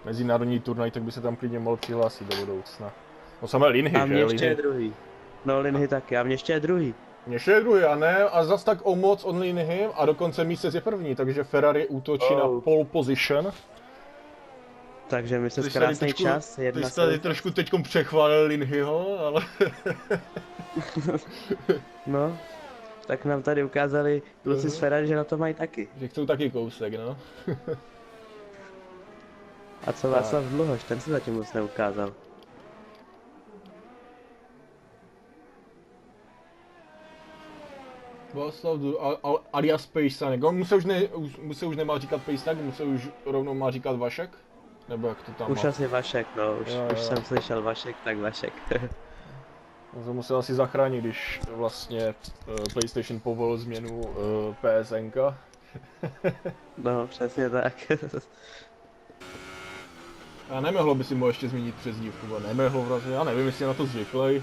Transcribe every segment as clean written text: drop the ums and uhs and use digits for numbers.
mezinárodní turnaj, tak by se tam klidně mohl přihlásit do budoucna. No samé Linhy, A mě že? ještě je Linhy. druhý. No Linhy taky, a mě ještě je druhý. Ještě je druhý, a ne, a zas tak o moc od Linhy, a dokonce místec je první, takže Ferrari útočí na pole position. Takže my se krásný čas, Ty jsi tady trošku teďkom přechválil Linhyho, ale... No, tak nám tady ukázali kluci z Ferrari, že na to mají taky. Že chcou taky kousek, no. A co Václav Dluhoš, ten se zatím moc neukázal. Václav alias Pejsanek. On mu se už nemá říkat Pejsanek, mu se už rovnou má říkat Vašek? Nebo jak to tam Už má? asi Vašek, no, už jsem slyšel Vašek, tak Vašek. On se musel asi zachránit, když vlastně PlayStation povolil změnu PSNK. No, přesně tak. A nemohlo by si mu ještě změnit přezdívku, bo nemohlo vlastně, já nevím, jestli je na to zvyklý.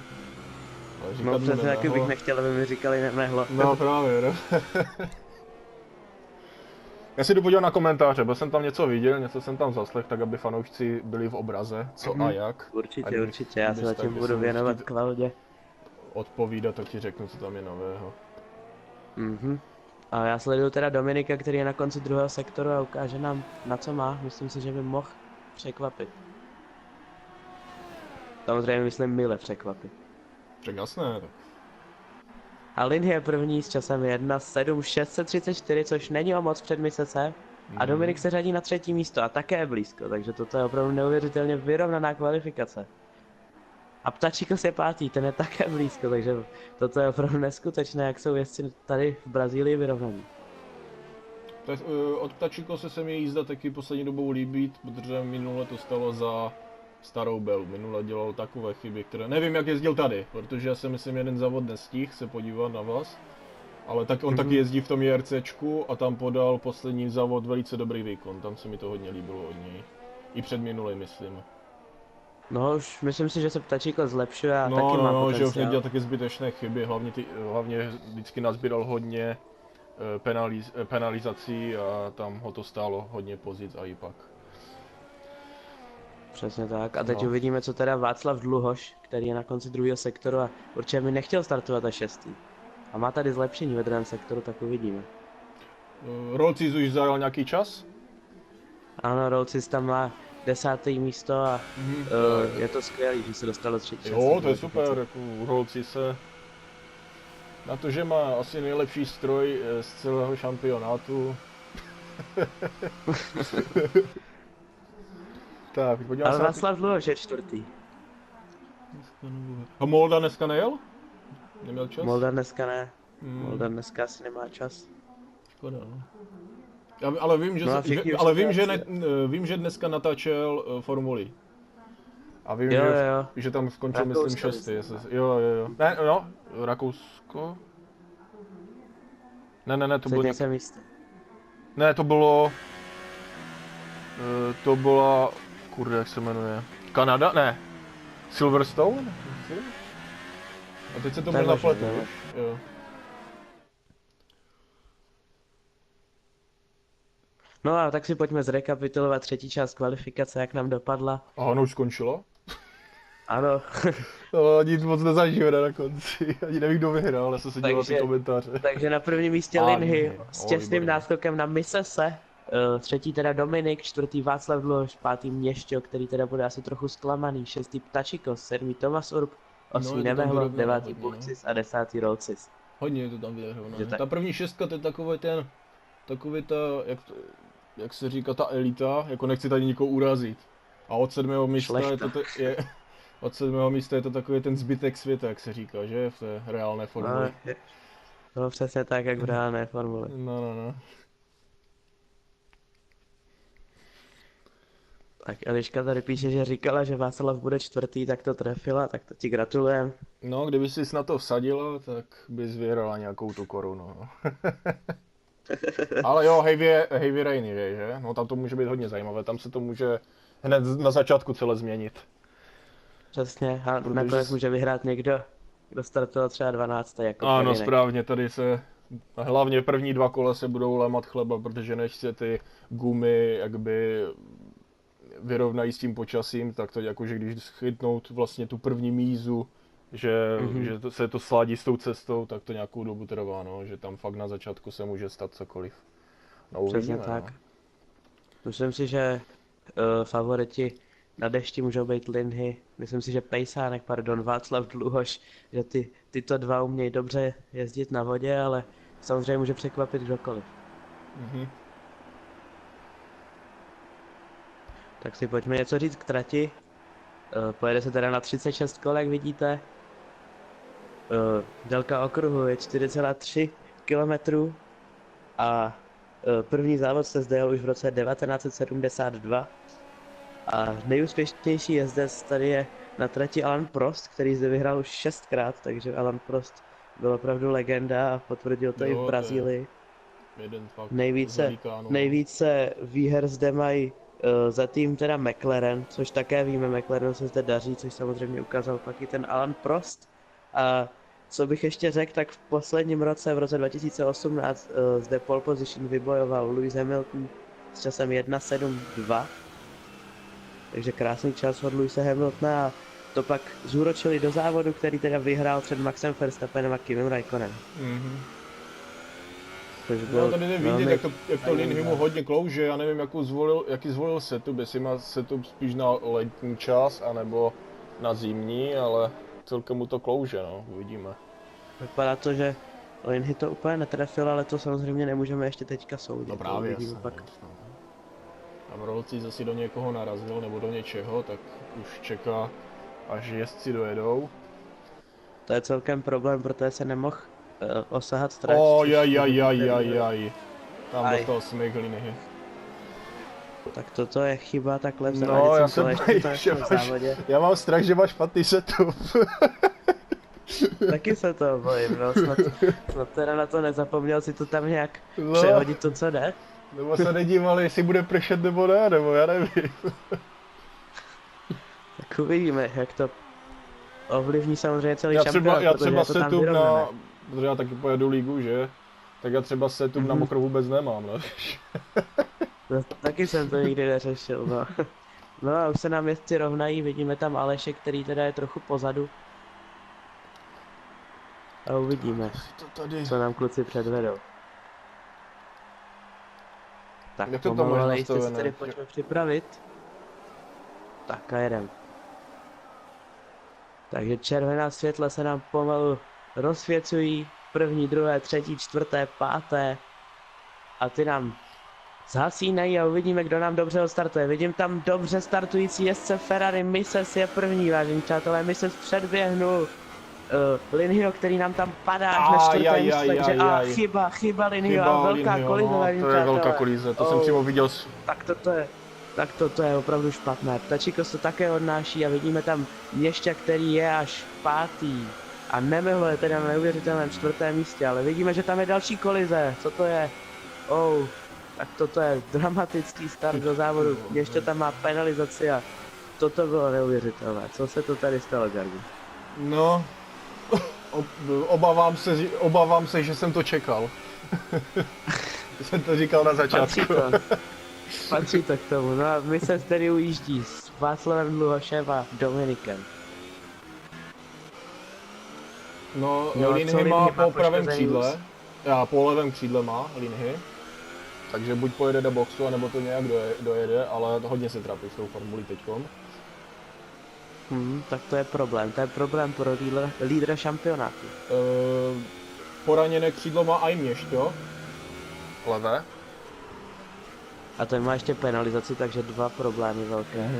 No přesně taky bych nechtěl, aby mi říkali nemehlo. No právě, no. Já si jdu podívat na komentáře, byl jsem tam něco viděl, něco jsem tam zaslech, tak aby fanoušci byli v obraze, co a jak. Určitě, já se zatím budu věnovat Klaudě. Odpovídat, tak ti řeknu, co tam je nového. A já sleduju teda Dominika, který je na konci druhého sektoru a ukáže nám, na co má. Myslím si, že by mohl překvapit. Samozřejmě myslím mile překvapit. Tak jasné, tak. A Lin je první s časem 1:7:634, což není o moc před měsícem. A Dominik se řadí na třetí místo a také je blízko, takže toto je opravdu neuvěřitelně vyrovnaná kvalifikace. A Ptačikos je pátý, ten je také blízko, takže toto je opravdu neskutečné, jak jsou jezdci tady v Brazílii vyrovnaní. Tak od Ptačikose se mi jízda taky poslední dobou líbí, protože minule to stalo za starou Belu. Minule dělal takové chyby, které nevím, jak jezdil tady, protože já si myslím, jeden závod nestihl se podívat na vás. Ale tak on taky jezdí v tom JRCčku a tam podal poslední závod velice dobrý výkon, tam se mi to hodně líbilo od něj. I před minulej, myslím. No už myslím si, že se Ptačíko zlepšuje a taky má potenciál. Že už nedělal taky zbytečné chyby, hlavně vždycky nazbíral hodně penalizací a tam ho to stálo hodně pozic a i pak. Přesně tak. A teď uvidíme, co teda Václav Dluhoš, který je na konci druhého sektoru a určitě mi nechtěl startovat až 6. A má tady zlepšení ve druhém sektoru, tak uvidíme. Rolcis už zajal nějaký čas? Ano, Rolcis tam má 10. místo a je to skvělý, že se dostal do třetí. Jo, to je super, jako Rolcis se... Na to, že má asi nejlepší stroj z celého šampionátu. Tak, podívám se. Ale Václav Dluhoš je čtvrtý. A Molda dneska nejel? Neměl čas? Molda dneska ne. Molda dneska asi nemá čas. Škoda, no. Ale vím, že dneska natáčel formuli. A vím, že tam skončil, Rakousko, myslím, 6. Jo. Ne, no, Rakousko? Ne, to bylo... Ne, to bylo... To byla... Kurde, jak se jmenuje? Kanada? Ne. Silverstone? A teď se to možná plete, jo. No a tak si pojďme zrekapitulovat třetí část kvalifikace, jak nám dopadla. A ono už skončilo? Ano. No, nic moc nezažijeme na konci, ani nevím, kdo vyhrál, ale jsem se díval ty komentáře. Takže na prvním místě Linhy s těsným náskokem na Misese. Třetí teda Dominik, čtvrtý Václav Dluhoš, pátý Měšťo, který teda bude asi trochu zklamaný, šestý Ptačikos, sedmý Tomas Urb, osmý Nemehlo, devátý Buchcis a desátý Rolcis. Hodně je to tam vyrovnané. Ta první šestka, to je takový ta, jak se říká, ta elita, jako nechci tady nikoho urazit. A od sedmého místa je to takový ten zbytek světa, jak se říká, že? V té reálné formuli. No přesně tak, jak v reálné formuli. No. Tak Eliška tady píše, že říkala, že Václav bude čtvrtý, tak to trefila, tak to ti gratulujem. No, kdyby jsi na to vsadila, tak bys vyhrala nějakou tu korunu, no. Ale jo, Heavy Rainy, že? No tam to může být hodně zajímavé, tam se to může hned na začátku celé změnit. Přesně, a nakonec může vyhrát někdo, kdo startoval třeba 12. jako ano, Perinek. Správně, tady se, hlavně první 2 kola se budou lémat chleba, protože než se ty gumy jakby vyrovnají s tím počasím, tak to jakože když chytnout vlastně tu první mízu, že se to sladí s tou cestou, tak to nějakou dobu trvá, no, že tam fakt na začátku se může stát cokoliv. No, Přesně uvidíme, tak. no. Myslím si, že favoriti na dešti můžou být Linhy. Myslím si, že Pejsánek, pardon, Václav Dluhoš, že tyto dva umějí dobře jezdit na vodě, ale samozřejmě může překvapit kdokoliv. Mhm. Tak si pojďme něco říct k trati. Pojede se teda na 36 kol, jak vidíte. Délka okruhu je 4,3 km a první závod se zde jel už v roce 1972 a nejúspěšnější jezdec tady je na trati Alan Prost, který zde vyhrál už 6krát, takže Alan Prost byl opravdu legenda a potvrdil to i v Brazílii. Jeden fakt Nejvíce výher zde mají za tým teda McLaren, což také víme, McLarenu se zde daří, což samozřejmě ukázal pak i ten Alan Prost. A co bych ještě řekl, tak v posledním roce, v roce 2018, zde pole position vybojoval Lewis Hamilton s časem 1.7.2. Takže krásný čas od Lewise Hamiltona a to pak zúročili do závodu, který teda vyhrál před Maxem Verstappenem a Kimem Raikkonem. Mhm. No, tady jde vidět, jak to Linhy mu hodně klouže, já nevím, jaký zvolil setup, jestli má setup spíš na letní čas, anebo na zimní, ale celkem mu to klouže, no, uvidíme. Vypadá to, že Linhy to úplně netrefil, ale to samozřejmě nemůžeme ještě teďka soudit. No právě, jasně, pak. Tam rolci zase do někoho narazil, nebo do něčeho, tak už čeká, až jezdci dojedou. To je celkem problém, protože se nemohl osahat trať. Jaj. Tam dostal smyk Linhy. Tak toto je chyba takhle v No, já se bojím, já mám strach, že máš špatný setup. Taky se to bojím, no, snad teda na to nezapomněl si to tam nějak přehodit to, co jde. Nebo se nedívali, jestli bude pršet nebo ne, nebo já nevím. Tak uvidíme, jak to ovlivní samozřejmě celý šampionát, já protože třeba je to tam setup vyrovnané. protože já taky pojedu ligu, že? Tak já třeba setup na mokro vůbec nemám, no. Taky jsem to nikdy neřešil, no. No a už se nám jezdci rovnají, vidíme tam Aleše, který teda je trochu pozadu. A uvidíme, co nám kluci předvedou. Tak jak to tam pomalu, máš ale jistě se nastavené? tedy pojďme připravit. Tak a jedem. Takže červená světla se nám pomalu rozsvěcují. První, druhé, třetí, čtvrté, páté. A ty nám zhasínají a uvidíme, kdo nám dobře odstartuje. Vidím tam dobře startující jezdce Ferrari. Mises je první, vážení přátelé. Mises předběhnul Linhyho, který nám tam padá až na čtvrté místo, takže chyba Linhyho a velká kolize, vážení to je přátelé. velká kolize, to jsem přímo viděl. Tak toto je opravdu špatné. Tačikos to také odnáší a vidíme tam Měšťa, který je až pátý. A Nemehl je teda na neuvěřitelném čtvrtém místě, ale vidíme, že tam je další kolize. Co to je? Tak toto je dramatický start do závodu. Měšťa tam má penalizaci a toto bylo neuvěřitelné. Co se to tady stalo, Garbi? No, obávám se, že jsem to čekal. Jsem to říkal na začátku. Patří to k tomu. No a my se tedy ujíždí s Václavem Dluhošem a Dominikem. No Linhy má po pravém křídle, po levém křídle má Linhy. Takže buď pojede do boxu, anebo to nějak dojede, ale hodně se trápí s tou formulí teďkom. Tak to je problém pro lídra šampionátu. Poraněné křídlo má i Měšťo. Levé. A ten má ještě penalizaci, takže dva problémy velké.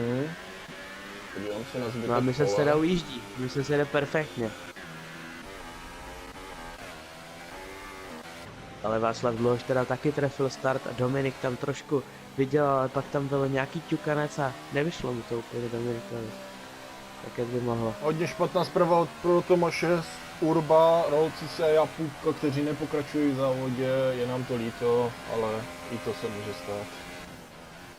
No a my se teda ujíždí, my se jede perfektně. Ale Václav Dluhoš teda taky trefil start a Dominik tam trošku viděl, ale pak tam byl nějaký ťukanec a nevyšlo mu to úplně Dominikovi. Tak jak by mohlo. Hodně špatná zpráva pro Tomáše, Urba, Rolcice a Půlka, kteří nepokračují v závodě, je nám to líto, ale i to se může stát.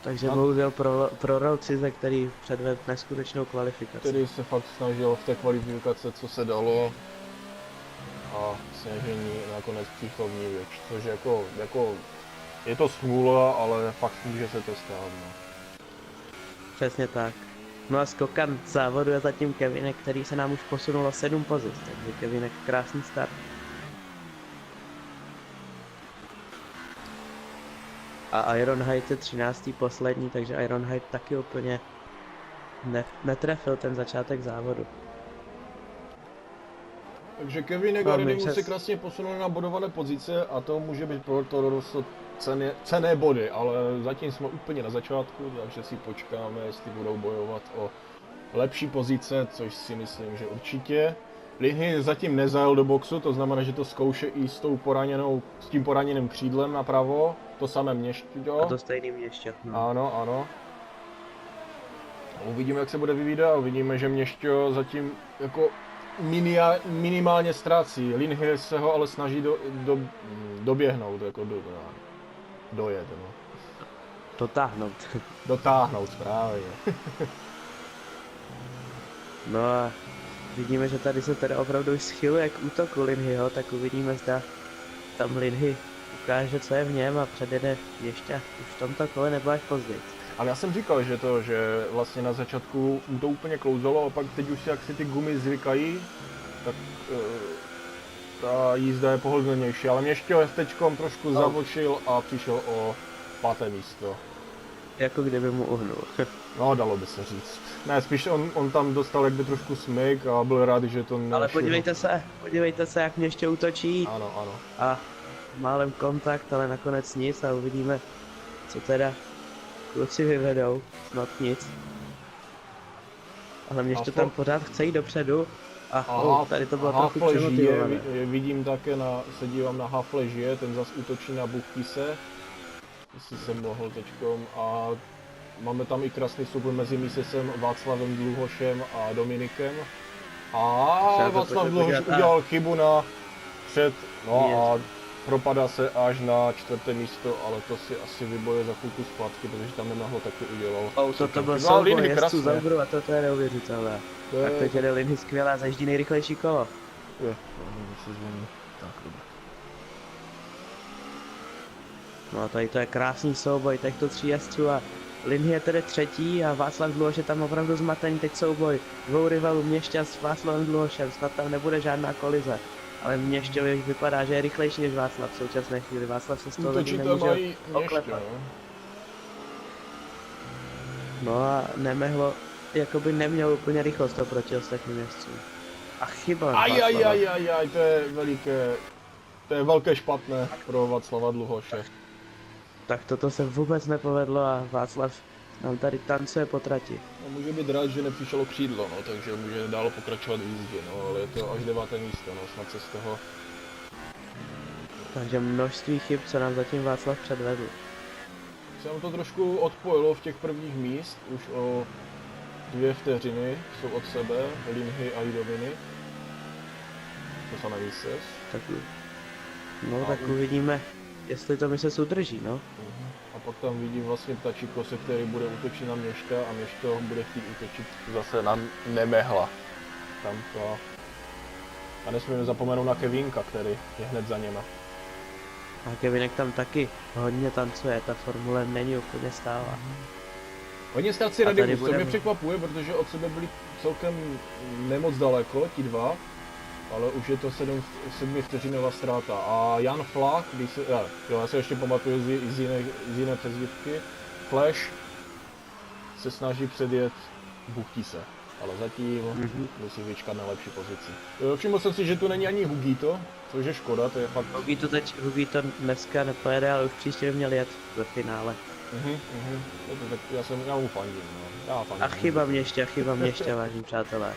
Takže bohužel pro Rolcize, který předvedl neskutečnou kvalifikaci. Který se fakt snažil v té kvalifikaci, co se dalo. A sněžení nakonec přišlo v ní věč, což jako je to smůla, ale fakt může se to stát. No. Přesně tak. No a skokan závodu je zatím Kevinek, který se nám už posunulo 7 pozic, takže Kevinek krásný start. A Ironhide je 13. poslední, takže Ironhide taky úplně netrefil ten začátek závodu. Takže Kevinek No, a my Reddingu přes- se krásně posunuli na bodované pozice a to může být pro to cenné body, ale zatím jsme úplně na začátku, takže si počkáme, jestli budou bojovat o lepší pozice, což si myslím, že určitě. Linhy zatím nezajel do boxu, to znamená, že to zkouše i s tím poraněným křídlem napravo, to samé Měšťo. A to stejný Měšťat, no. Ano, ano. Uvidíme, jak se bude vyvíjet a uvidíme, že Měšťo zatím jako minimálně ztrácí. Linhy se ho ale snaží doběhnout, jako dojet, no. Dotáhnout. Dotáhnout, právě. No a vidíme, že tady se teda opravdu už schyluje k útoku Linhyho, tak uvidíme, zda tam Linhy ukáže, co je v něm a předjede ještě už v tomto kole nebo až později. Ale já jsem říkal, že vlastně na začátku mu to úplně klouzalo a pak teď už jak si ty gumy zvykají, tak ta jízda je pohodlnější, ale Měšťo teďkom trošku zavočil a přišel o 5. místo. Jako kdyby mu uhnul. No, dalo by se říct. Ne, spíš on tam dostal jakby trošku smyk a byl rád, že to Ale podívejte se, jak Měšťo útočí. Ano, ano. A málem kontakt, ale nakonec nic a uvidíme, co teda kluci vyvedou. Snad nic. Ale Měšťo tam pořád chce jít dopředu. A tady to bylo trochu Hafle žije, přemotivované. vidím také, se dívám na Hafle žije, ten zas útočí na Buchtise. Jestli jsem mohl teďkom a máme tam i krásný souboj mezi Misesem, Václavem Dluhošem a Dominikem. A Václav Dluhoš udělal chybu a propadá se až na 4. místo, ale to si asi vyboje za chvilku zpátky, protože tam nemohlo taky udělal. To byl souboj jezdců za Ubru a to je neuvěřitelné. Tak teď jede Linhy skvěle a zajíždí nejrychlejší kolo. Tak, dobré. No a tady to je krásný souboj těchto 3 jezdců a Linhy je tedy 3. a Václav Dluhoš je tam opravdu zmatený, teď souboj 2 rivalů Měšťa s Václavem Dluhošem, snad tam nebude žádná kolize. Ale Měšťovi vypadá, že je rychlejší než Václav v současné chvíli, Václav se z toho lidi nemůže oklepat. No a Nemehlo jakoby neměl úplně rychlost oproti ostatním jezdcům. A chyba Václava. To je velké špatné pro Václava Dluhoše. Tak toto se vůbec nepovedlo a Václav nám tady tancuje po trati. No, může být rád, že nepřišel o křídlo, no, takže může dál pokračovat v jízdě, no, ale je to až 9. místo, no, snad se z toho... Takže množství chyb, co nám zatím Václav předvedl. Se nám to trošku odpojilo v těch prvních míst, už o 2 vteřiny jsou od sebe, Linhy a Jidoviny. To samé Mises. Tak uvidíme, jestli to Mises udrží, no. A pak tam vidím vlastně Ptačí kose, který bude útočit na Měška a Měško bude chtít útočit zase na Nemehla. Tam to... A nesmíme zapomenout na Kevinka, který je hned za něma. A Kevinek tam taky hodně tancuje, ta formule není úplně stálá. Hodně ztrácí Reddingu, co mě překvapuje, protože od sebe byli celkem nemoc daleko, ti dva. Ale už je to 7 vteřinová ztráta. A Jan Flach, já se ještě pamatuju z jiné přezdívky, Flash se snaží předjet Buchtise, ale zatím musí vyčkat na lepší pozici. Všiml jsem si, že tu není ani Hugito, což je škoda, to je fakt... Hugito dneska nepojede, ale už příště by měl jet ve finále. Já mu fandím, no. A chyba Měšťa, vážení přátelé.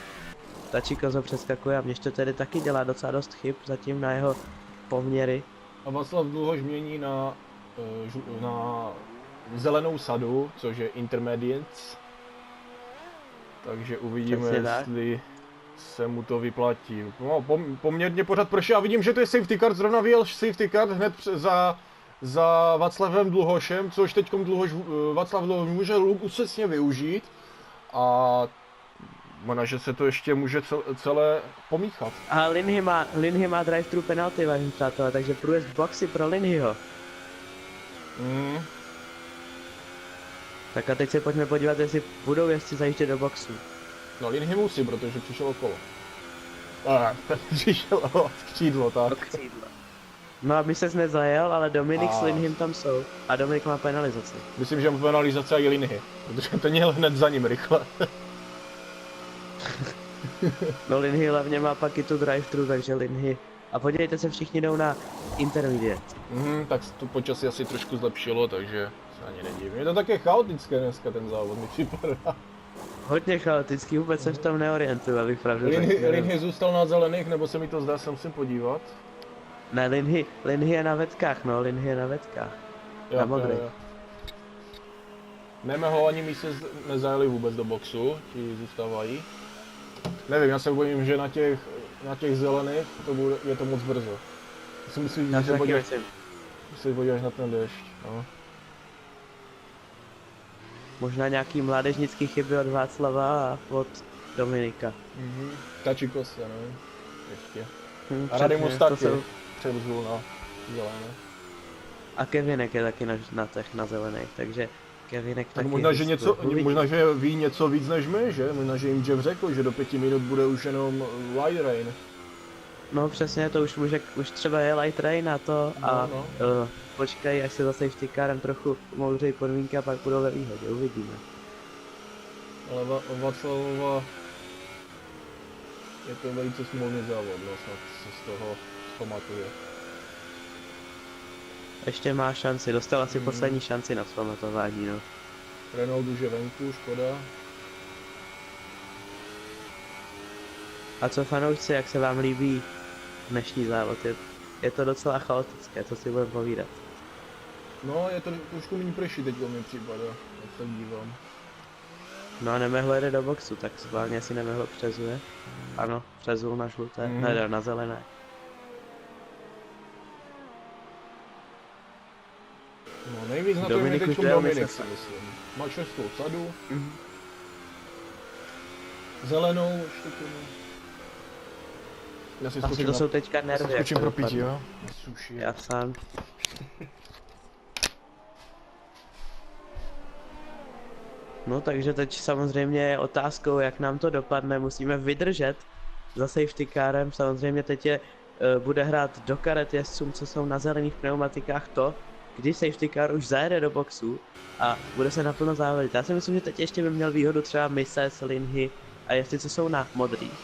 Ptačí kozo přeskakuje a Měšťo tedy taky dělá docela dost chyb zatím na jeho poměry. A Václav Dluhoš mění na zelenou sadu, což je Intermediates. Takže uvidíme, jestli se mu to vyplatí. No, poměrně pořád prší a vidím, že to je safety car, zrovna vyjel safety car hned za Václavem Dluhošem, což teďkom Václav Dluhoš může úsecně využít. A možná, že se to ještě může celé pomíchat. A Linhy má drive-thru penalty, vážení přátelé, takže průjezd boxy pro Linhyho. Tak a teď se pojďme podívat, jestli budou jezdci zajíždět do boxu. No Linhy musí, protože přišel okolo. Přišel o křídlo, tak. No a my se nezajel, ale Dominik s A- Linhym tam jsou. A Dominik má penalizaci. Myslím, že mám penalizace a i Linhy, protože ten jel hned za ním rychle. No Linhy hlavně má pak i tu drive-thru, takže Linhy. A podívejte se, všichni jdou na intermediate. Tak to počasí asi trošku zlepšilo, takže se ani nedivím. Je to také chaotické dneska ten závod, mi připadá. Hodně chaotický, vůbec se v tom neorientuju, abych pravdu řekl. Linhy zůstal na zelených, nebo se mi to zdá, se musím podívat. Ne, Linhy je na vetkách, no, Linhy je na vetkách. Na modrých. Nemeho ani mi se nezajeli vůbec do boxu, ti zůstávají. Nevím, já se bojím, že na těch zelených je to moc brzo. Já si myslím, Já že si taky myslím. se podíváš na ten déšť. No. Možná nějaký mládežnický chyby od Václava a od Dominika. Tačikos, já nevím. Ještě. A Přesně, Radimus to taky jsou- převzul na zelené. A Kevinek je taky na zelených, takže Kevinek Tak taky. možná, že ví něco víc než my, že? Možná, že jim Jeff řekl, že do 5 minut bude už jenom light rain. No přesně, to už třeba je light rain a to a No. počkej, až se zase vtykáren trochu moudřejí podmínky a pak budou ve výhodě, uvidíme. Ale Václavova je to velice smolný závod, no snad se z toho zpamatuje. Ještě má šanci, dostal asi poslední šanci na zpamatování, no. Renault už je venku, škoda. A co fanoušci, jak se vám líbí dnešní závod? Je to docela chaotické, co si budeme povídat. No, je to trošku méně prší teď mi připadá, jak se dívám. No a Nemehlo jede do boxu, tak schválně si Nemehlo přezuje. Ano, přezul na žluté, ne, na zelené. No, nejvíc na to Dominik je už teď dojel Dominik, Missesa. si myslím. Má šestkou sadu, zelenou ještě k tomu. Já si Asi skočím to na... jsou teďka nervy, jak Skočím to pro pití, dopadne. jo? Suši. Já sám. No takže teď samozřejmě je otázkou, jak nám to dopadne, musíme vydržet za safety carem, samozřejmě teď bude hrát do karet jezdcům, co jsou na zelených pneumatikách to, kdy safety car už zajede do boxu a bude se naplno závodit. Já si myslím, že teď ještě by měl výhodu třeba Mises, Linhy a jezdci, co jsou na modrých.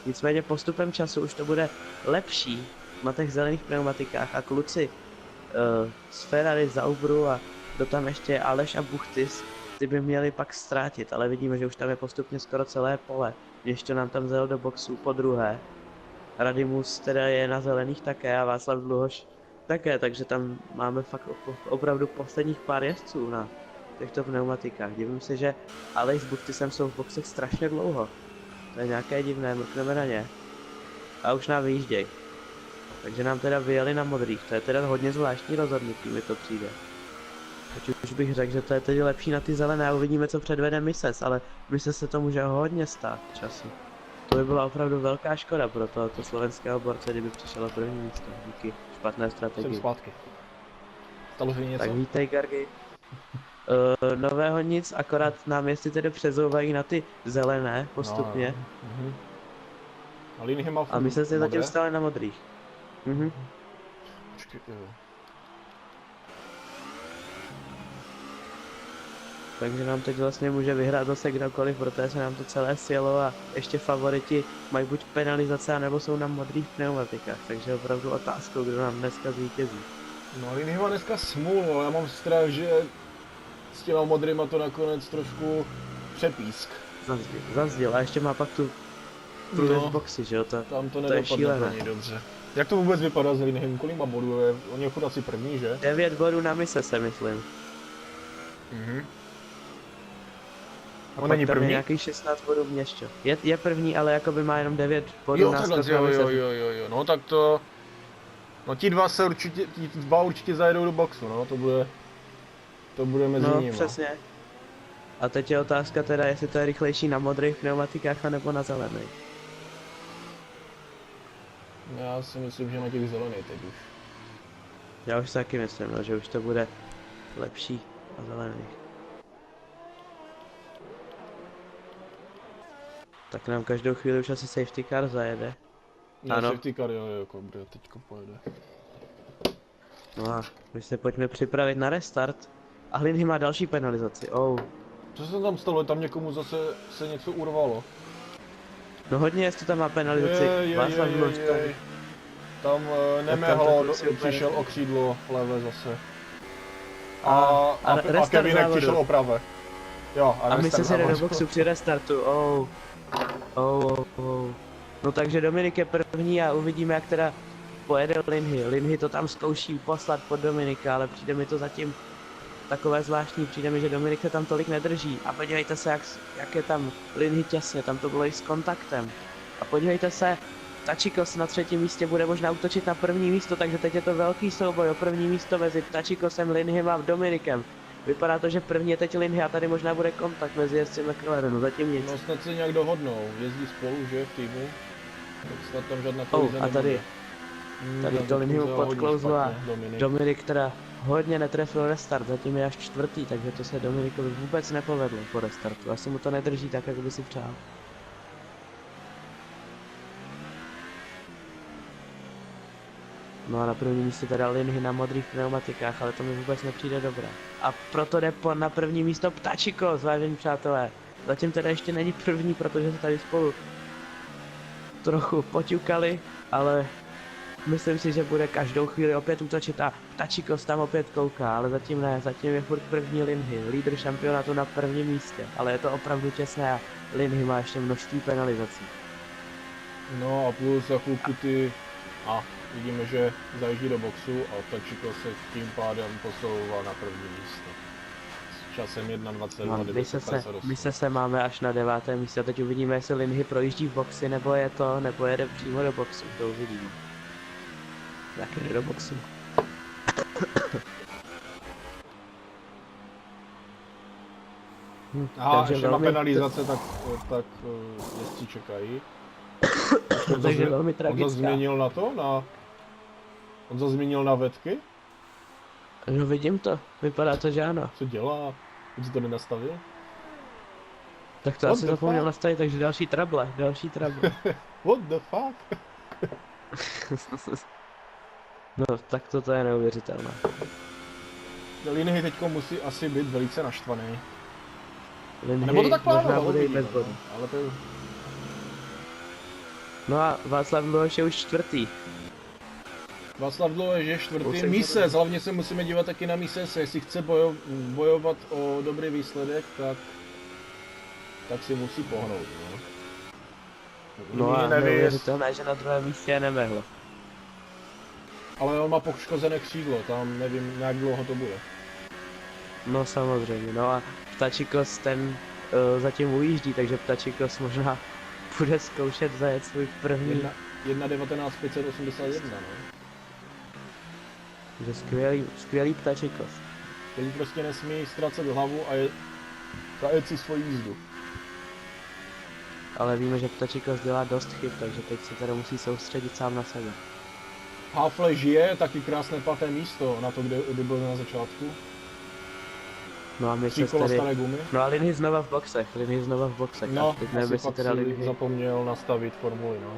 Nicméně postupem času už to bude lepší na těch zelených pneumatikách a kluci z Ferrari, Zaubru a kdo tam ještě je, Aleš a Buchtis, ty by měli pak ztrátit, ale vidíme, že už tam je postupně skoro celé pole. Ještě nám tam zajel do boxu po druhé. Radimus teda je na zelených také a Václav Dluhoš také, takže tam máme fakt opravdu posledních pár jezdců na těchto pneumatikách. Divím se, že Aleš s Buchtisem jsou v boxech strašně dlouho. To je nějaké divné, mrkneme na ně. A už nám vyjížděj. Takže nám teda vyjeli na modrých, to je teda hodně zvláštní rozhodnutí, mi to přijde. Teď už bych řekl, že to je tedy lepší na ty zelené a uvidíme, co předvede Mises, ale Mises se to může hodně stát času. To by byla opravdu velká škoda pro tohoto slovenského borce, kdyby přišel o první místo díky špatné Jsem strategii. zpátky. Stalo se něco? Tak vítej, Gargy. Nového nic, akorát nám jestli tedy přezouvají na ty zelené postupně. No. A Linhy má A Mises je zatím modré? stále na modrých. Počkej, jo. Takže nám teď vlastně může vyhrát zase kdokoliv, protože se nám to celé sjelo a ještě favoriti mají buď penalizace, anebo jsou na modrých pneumatikách, takže opravdu otázkou, kdo nám dneska zvítězí. No Linhy má dneska smůlu, já mám strach, že s těma modrýma to nakonec trošku přepísk. Zazděl a ještě má pak tu boxy, že jo, Tam to je nedopadne šílené. pro něj dobře. Jak to vůbec vypadá s Linhym? Kolik má bodů? On je furt asi první, že? 9 bodů na mise se myslím. A On pak není tam je první? nějakých 16 bodů měšťo. Je první, ale jakoby má jenom 9 bodů Jo, na takhle, skok na jo, Mise. no tak to... No ti dva určitě zajedou do boxu, no, to bude mezi No, nimi. přesně. A teď je otázka teda, jestli to je rychlejší na modrých pneumatikách, anebo na zelených. Já si myslím, že na těch zelených teď už. Já už si taky myslím, no, že už to bude lepší na zelených. Tak nám každou chvíli už asi safety car zajede. No, Ano. safety car, jo, Cobra teďko pojede. No a my se pojďme připravit na restart. A Linhy má další penalizaci, Co se tam stalo? Tam někomu zase se něco urvalo. No hodně, jestli tam má penalizaci. Václav Dluž tady. Tam tam nemehlo, to si úplně přišel nevím. o křídlo levé zase. A A restart Kevinek závodu. přišel o pravé. Jo, A my se restart sjede do závodu. boxu při restartu, No takže Dominik je první a uvidíme, jak teda pojede Linhy. Linhy to tam zkouší poslat pod Dominika, ale přijde mi to zatím takové zvláštní, přijde mi, že Dominik se tam tolik nedrží. A podívejte se, jak je tam Linhy těsně, tam to bylo i s kontaktem. A podívejte se, Ptačikos na třetím místě bude možná útočit na první místo, takže teď je to velký souboj o první místo mezi Ptačikosem, Linhym a Dominikem. Vypadá to, že první je teď Linhy a tady možná bude kontakt mezi jezdci McLarenu, zatím nic. No snad se nějak dohodnou, jezdí spolu, že, v týmu. Tak snad tam žádná kolize A tady, tady tam to Linhymu hodně podklouzlo a špatně, Dominik. Dominik teda hodně netrefil restart, zatím je až čtvrtý, takže to se Dominikovi vůbec nepovedlo po restartu, asi mu to nedrží tak, jak by si přál. No a na prvním místě teda Linhy na modrých pneumatikách, ale to mi vůbec nepřijde dobré. A proto jde na první místo Ptačikos, vážení přátelé. Zatím teda ještě není první, protože se tady spolu trochu poťukali, ale myslím si, že bude každou chvíli opět útočit a Ptačikos tam opět kouká, ale zatím ne, zatím je furt první Linhy, lídr šampionátu na prvním místě, ale je to opravdu těsné a Linhy má ještě množství penalizací. No a plus za chvilku ty... A vidíme, že zajíždí do boxu a Tačiko se tím pádem posouvá na první místo. S časem 1.22.958. My se máme až na 9. místě a teď uvidíme, jestli Linhy projíždí v boxy, nebo jede přímo do boxu, to uvidíme. Tak jde do boxu. A ještě má velmi- penalizace, tak jezdci čekají. Takže velmi On zase tragická. změnil na to? On zase změnil na vetky? No vidím to, vypadá to, že ano. Co dělá? Už si to nenastavil? Tak to What asi the zapomněl fuck? nastavit, takže další trouble. What the fuck? No, tak to je neuvěřitelné. Linhy teďko musí asi být velice naštvaný. Linhy Nebo to tak možná plánoval, bude i uvidíme, bez bodu. no. Ale to... No a Václav Dluhoš je už čtvrtý. Václav Dlouhé je čtvrtý. Musím Mises, hlavně se musíme dívat taky na Mises, jestli chce bojovat o dobrý výsledek, tak si musí pohnout. No a nevím, neuvěřitelné, že na druhém místě je Nemehlo. ale on má poškozené křídlo, tam nevím, jak dlouho to bude. No samozřejmě, no a Ptačikos ten zatím ujíždí, takže Ptačikos možná bude zkoušet zajet svůj první. 1.19.581, no. Takže skvělý Ptačikos. Teď prostě nesmí ztracet hlavu a zajet si svoji jízdu. Ale víme, že Ptačikos dělá dost chyb, takže teď se teda musí soustředit sám na sebe. Hafle žije, taky krásné páté místo na to, kdy byl na začátku. No a my se Příkolo tedy... staré gumy. No a Linhy znova v boxech, No, a teď nevím, asi jestli pak teda si Linhy... zapomněl nastavit formuli, no.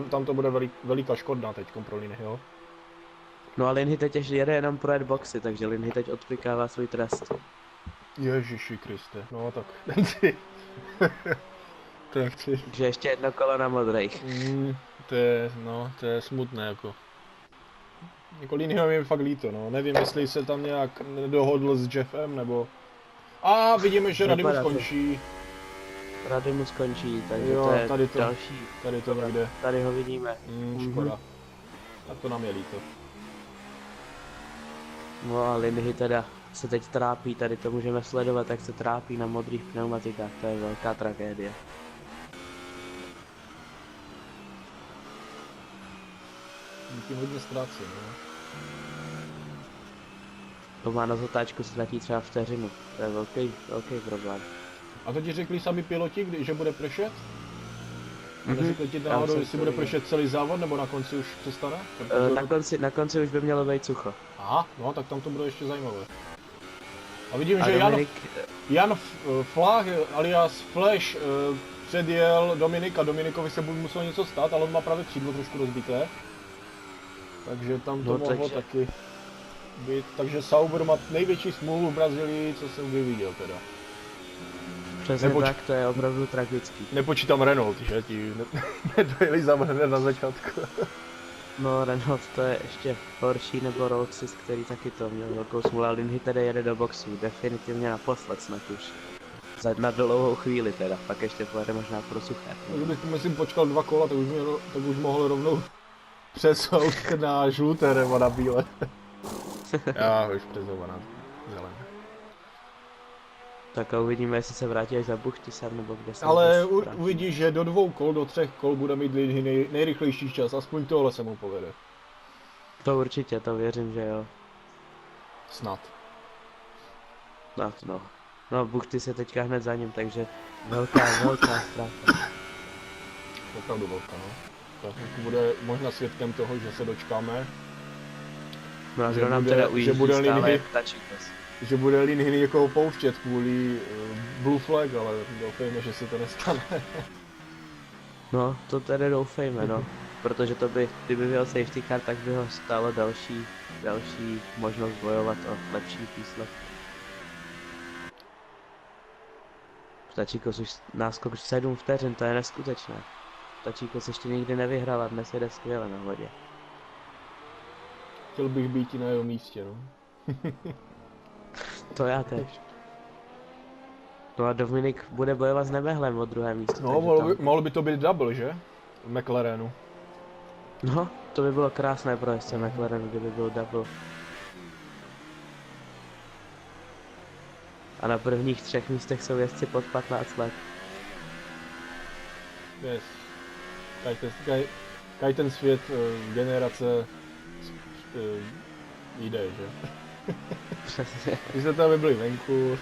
Tam to bude veliká škodná teď pro Linhy, jo. No a Linhy teď ještě jede jenom projet boxy, takže Linhy teď odplikává svůj trest. Ježiši Kriste, no tak ten si... ten chci... Takže ještě jedno kolo na modrejch. To je smutné jako. Jako Linhyho je mi fakt líto, no. Nevím, jestli se tam nějak nedohodl s Jeffem, nebo... A vidíme, že Rady mu Vypadá to. skončí. Rady mu skončí, takže Jo, to je tady to. další. Tady to někde. Tady ho vidíme. Škoda. Tak to nám je líto. No a Linhy teda se teď trápí, tady to můžeme sledovat, jak se trápí na modrých pneumatikách, to je velká tragédie. Tím hodně ztrácí, no. To má na zatáčku ztratí třeba vteřinu, to je velký problém. A to ti řekli sami piloti, že bude pršet? Mhm. Neřekli ti Já náhodou, jsem jestli to bude viděl. pršet celý závod, nebo na konci už přestane? Na konci už by mělo být sucho. Aha, no tak tam to bude ještě zajímavé. A vidím, A že Dominik, Jan Flach alias Flash předjel Dominik a Dominikovi se bude muselo něco stát, ale on má právě křídlo trošku rozbité. Takže tam to No, mohlo takže- taky být. Takže Sauber má největší smůlu v Brazílii, co jsem kdy viděl teda. Přesně Nepoč- tak, to je opravdu tragický. Nepočítám Renault, že ti nedojeli za hned na začátku. No Renault to je ještě horší, nebo Rolls, který taky to měl velkou smůlu, ale Linhy tedy jede do boxu, definitivně naposled snad už. Na dlouhou chvíli teda, pak ještě pojede možná pro suché. Kdybych myslím počkal 2 kola, tak už mohl rovnou přesout na žluté nebo na bílé. Já už přesouva na zelené. Tak a uvidíme, jestli se vrátí až za Buchtisem, nebo kde se Ale vůbec vrátí. uvidíš, že do 2 kol, do 3 kol bude mít Linhy nejrychlejší čas, aspoň tohle se mu povede. To určitě, to věřím, že jo. Snad. No. No, Buchtis je teďka hned za ním, takže velká ztráta. Opravdu velká, no. Tak bude možná svědkem toho, že se dočkáme, No a Že kdo nám bude- teda že ujíždí bude stále Linhy. je Ptačikos. že bude Linhy někoho pouštět kvůli Blue Flag, ale doufejme, že se to nestane. No, to tedy doufejme, no. Protože to by, kdyby byl safety car, tak by ho stálo další možnost bojovat o lepší výsledek. Ptačikos už náskok 7 vteřin, to je neskutečné. Ptačikos ještě nikdy nevyhrál a dnes jede skvěle na vodě. Chtěl bych být i na jeho místě, no. To já tež. No a Dominik bude bojovat s Nemehlem o druhé místo. No, takže mohl by to být double, že? V McLarenu. No, to by bylo krásné pro SC McLaren, kdyby byl double. A na prvních 3 místech jsou jezdci pod 15 let. Yes. Kaj ten svět generace jde, že? Přesně. Když jsme tam byli venku,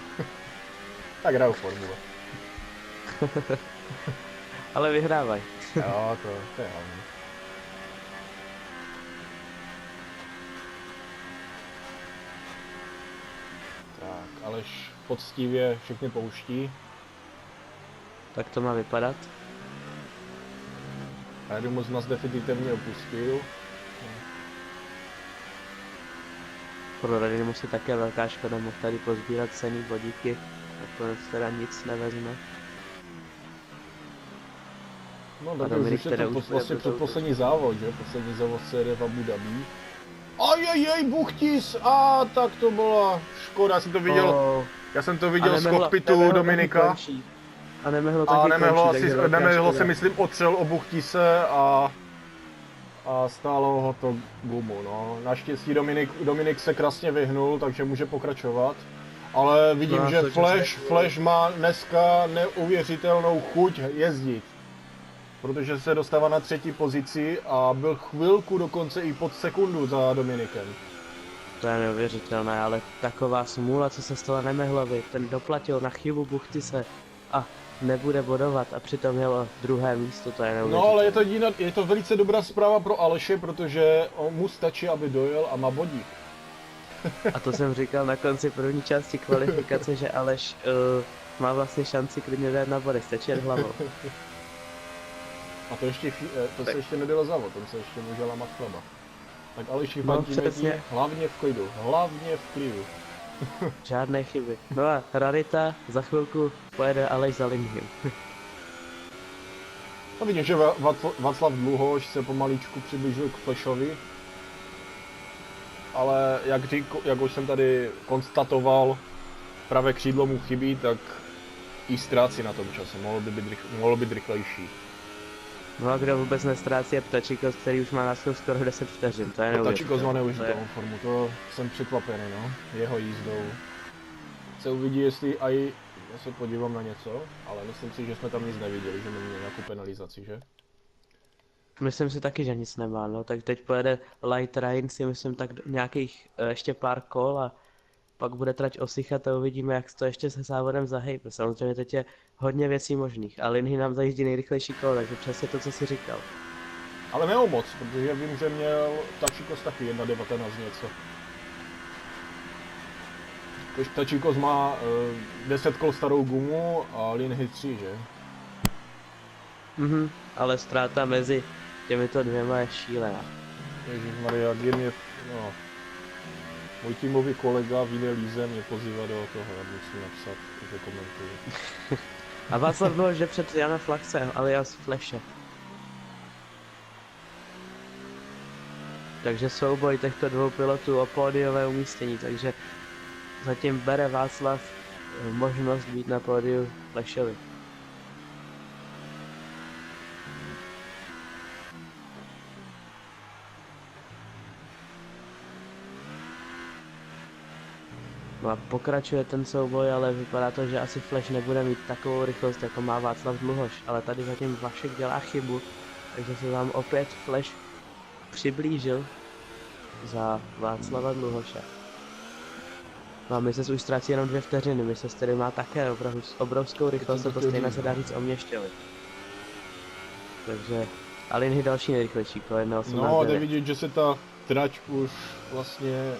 tak hraju formule. Ale vyhrávaj. Jo, to je hlavně. Tak, Aleš poctivě všechny pouští. Tak to má vypadat. Aeromus nás definitivně opustil. Pro Radinu si také velká škoda, mohl tady pozbírat cenný bodíky. Nakonec teda nic nevezme. No, A tak Dominik už je teda to už bude vlastně do předposlední závod, že? Poslední závod se jede v Abu Dhabi. Ajajaj, Buchtis! A tak to byla škoda, já jsem to viděl, já jsem to viděl z kokpitu Dominika. A Nemehlo A taky Nemehlo, končí, takže velká Nemehlo škoda. se myslím otřel o Buchtise a stálo ho to gumu, no. Naštěstí Dominik se krásně vyhnul, takže může pokračovat. Ale vidím, No, že to Flash má dneska neuvěřitelnou chuť jezdit. Protože se dostává na 3. pozici a byl chvilku dokonce i pod sekundu za Dominikem. To je neuvěřitelné, ale taková smůla, co se stalo Nemehlovi, ten doplatil na chybu Buchtise a nebude bodovat a přitom mělo 2. místo, to je neuvěřitelné. No ale je to velice dobrá zpráva pro Aleše, protože mu stačí, aby dojel a má bodík. A to jsem říkal na konci první části kvalifikace, že Aleš má vlastně šanci klidně dát na body, stačí jet hlavou. A to se ještě nebylo závod, tam se ještě může lámat chleba. Tak Aleši, No, fandíme ti, přesně. hlavně v klidu, hlavně v klidu. Žádné chyby. No a rarita, za chvilku pojede Aleš za Linhym. A vidím, že Václav Dluhoš se pomaličku přiblížil k Flashovi. Ale jak už jsem tady konstatoval, pravé křídlo mu chybí, tak i ztrácí na tom čase, mohlo být rychlejší. No a kdo vůbec nestrácí je Ptačikos, který už má náskok skoro 10 vteřin, to je Tačikos má neuvěřitelné. neuvěřitelnou formu, to jsem překvapený, no, jeho jízdou. Se uvidí, jestli aj, já se podívám na něco, ale myslím si, že jsme tam nic neviděli, že máme nějakou penalizaci, že? Myslím si taky, že nic nemá, no, tak teď pojede Light Rain si myslím tak nějakých ještě pár kol a pak bude trať osychat a uvidíme, jak to ještě se závodem zahejbe. Samozřejmě teď je hodně věcí možných a Linhy nám zajíždí nejrychlejší kolo, takže přesně to, co si říkal. Ale neho moc, protože vím, že měl Tačikos taky 1.19 něco. Tačikos má 10 kol starou gumu a Linhy 3, že? Ale ztráta mezi těmito dvěma je šílená. Ježišmarja, Gim je, no. Můj týmový kolega v jiné líze mě pozývá do toho, já musím napsat, že komentuju. A Václav byl, že před Jana Flachse, alias Fleše. Takže souboj těchto dvou pilotů o pódiové umístění, takže zatím bere Václav možnost být na pódiu Flešovi. No a pokračuje ten souboj, ale vypadá to, že asi Fleš nebude mít takovou rychlost, jako má Václav Dluhoš. Ale tady zatím Vašek dělá chybu, takže se vám opět Fleš přiblížil za Václava Dluhoše. No a Mises už ztrácí jenom 2 vteřiny, Mises tedy má také opravdu obrovskou rychlost a to stejně se dá říct o Měšťovi. Takže Alinhy další nejrychlejší, ko 1.18. No, jde vidět, že se ta trať už vlastně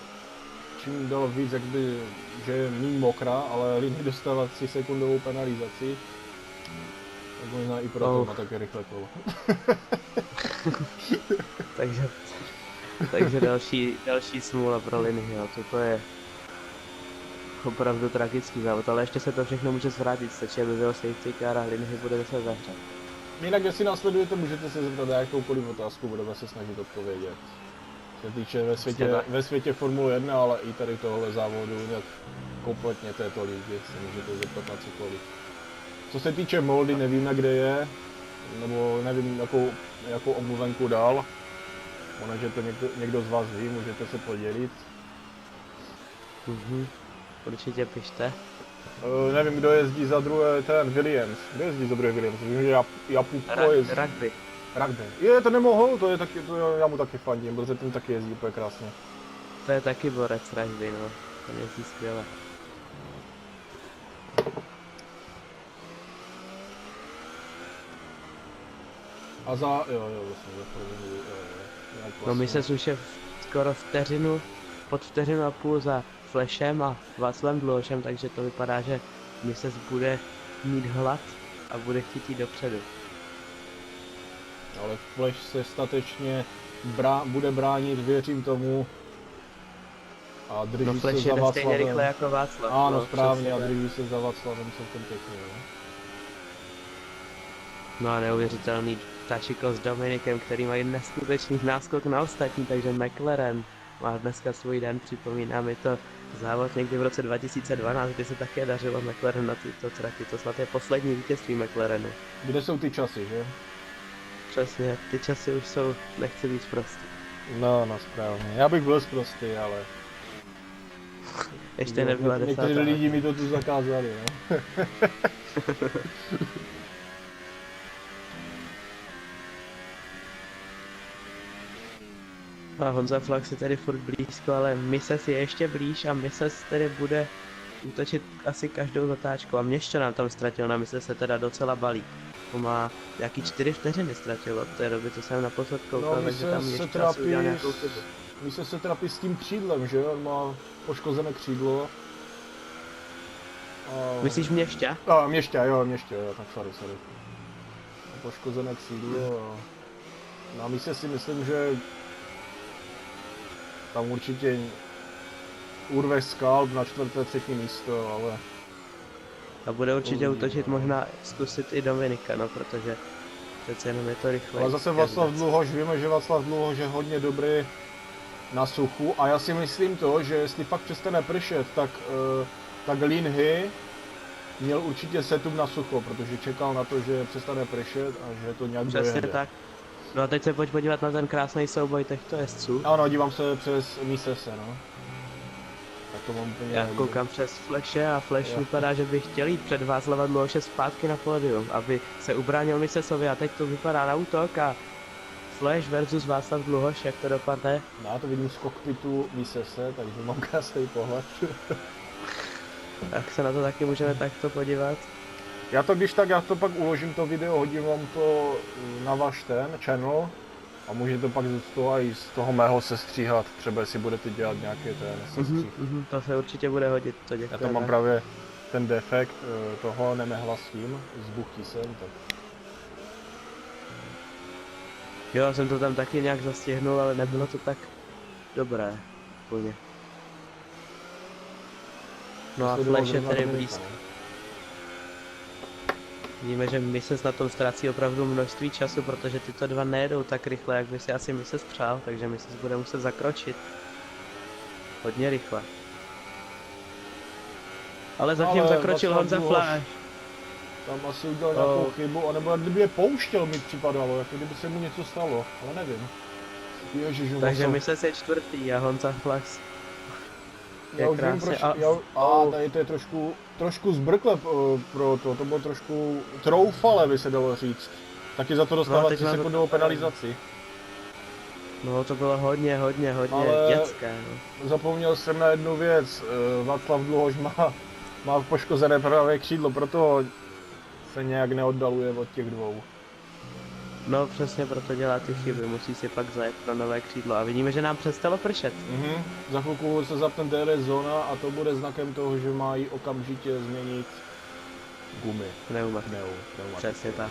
čím dalo víc, jakby, že je méně mokrá, ale Linhy dostává 3 sekundovou penalizaci. Tak možná i proto má také rychlé kolo. takže další smůla pro Linhy, jo. Toto je opravdu tragický závod, ale ještě se to všechno může zvrátit, stačí, aby byl safety car a Linhy bude zase ve hře. Jinak, jestli následujete, můžete se zeptat na jakoukoliv otázku, budeme se snažit odpovědět. Se týče ve světě Formule 1, ale i tady tohle závodu, nějak kompletně této ligy, se můžete zeptat na cokoliv. Co se týče Moldy, nevím, na kde je, nebo nevím, jakou omluvenku dal. Možná, že to někdo z vás ví, můžete se podělit. Určitě pište. Nevím, kdo jezdí za druhé, ten Williams. Kdo jezdí za druhé Williams? Vím, že Japuko jezdí. Rugby. Je, to nemohl, to je taky, já mu taky fandím, protože ten taky jezdí úplně krásně. To je taky borec rugby, no. Ten jezdí skvěle. A vlastně, No Mises už je skoro pod vteřinu a půl za Flashem a Václavem Dluhošem, takže to vypadá, že Mises bude mít hlad a bude chtít jít dopředu. Ale Flash se statečně bude bránit, věřím tomu. A drží se za Václavem. Stejně rychle jako Václav. Ano, správně, a drží se za Václavem celkem pěkně. No a neuvěřitelný tačiko s Dominikem, který mají neskutečný náskok na ostatní, takže McLaren má dneska svůj den, připomíná mi to závod někdy v roce 2012, kdy se také dařilo McLaren na této trati, to snad je poslední vítězství McLarenu. Kde jsou ty časy, že? Přesně, ty časy už jsou, nechci být prostý. No, správně, já bych byl prostý, ale... Ještě nebyla 10. Někteří lidi mi to tu zakázali, no. A Honza Flach si tedy furt blízko, ale Mises je ještě blíž a Mises tedy bude útočit asi každou zatáčku a Měšťo nám tam ztratil, na Mises se teda docela balí. To má nějaký 4 vteřiny ztratil od té doby, co jsem naposled koukal, takže tam ještě asi udělal nějakou chybu. Mises se trápí s tím křídlem, že? On má poškozené křídlo. Myslíš Měšťa? Měšťa, jo, tak sorry. Poškozené křídlo a... Na Mises si myslím, že tam určitě urve skalp na 4., 3. místo, ale... A bude určitě útočit, možná zkusit i Dominika, no, protože přece jenom je to rychle. Ale zase Václav Dluhoš, víme, že Václav Dluhoš je hodně dobrý na suchu a já si myslím to, že jestli fakt přestane pršet, tak Linhy měl určitě setup na sucho, protože čekal na to, že přestane pršet a že to nějak dojede. Přesně tak. No a teď se pojď podívat na ten krásný souboj těchto jezdců. Ano, dívám se přes Misese, no. Tak to mám úplně... Já koukám přes Flashe a Flash vypadá, že by chtěl jít před Václava Dluhoše zpátky na pódium, aby se ubránil Misesovi a teď to vypadá na útok a Flash versus Václav Dluhoš, jak to dopadne? Já to vidím z kokpitu Misese, takže mám krásný pohled. Tak se na to taky můžeme takto podívat. Já to pak uložím to video, hodím vám to na váš channel a můžete pak z toho i z toho mého sestříhat, třeba jestli budete dělat nějaké sestřih. To se určitě bude hodit, to děkujeme. Já to mám právě ten defekt toho nemehla s tím, s buchtisem, tak... Jo, jsem to tam taky nějak zastihnul, ale nebylo to tak dobré. Úplně. No a Sledoval Flash je zrovna tady Dominika, blízko. no. Víme, že Mises na tom ztrácí opravdu množství času, protože tyto dva nejedou tak rychle, jak by si asi Mises přál, takže Mises bude muset zakročit. Hodně rychle. Ale zatím Ale zakročil Václav Honza Dluhoš Flash. Tam asi udělal nějakou chybu, anebo jak kdyby je pouštěl, mi připadalo, jako kdyby se mu něco stalo, ale nevím. Ježiš, Takže Mises je čtvrtý a Honza Flash já je už vím, krásně. proč, A tady to je trošku zbrkle pro to bylo trošku troufale, by se dalo říct. Taky za to dostává teď 3 má to sekundovou tak- penalizaci. no to bylo hodně Ale- dětské, no. Zapomněl jsem na jednu věc, Václav Dluhoš má poškozené pravé křídlo, proto se nějak neoddaluje od těch dvou. No přesně proto dělá ty chyby, musí si pak zajet pro nové křídlo a vidíme, že nám přestalo pršet. Za chvilku se zapne DRS zóna a to bude znakem toho, že mají okamžitě změnit gumy. Pneumatiky. Pneumatiky. Přesně tak.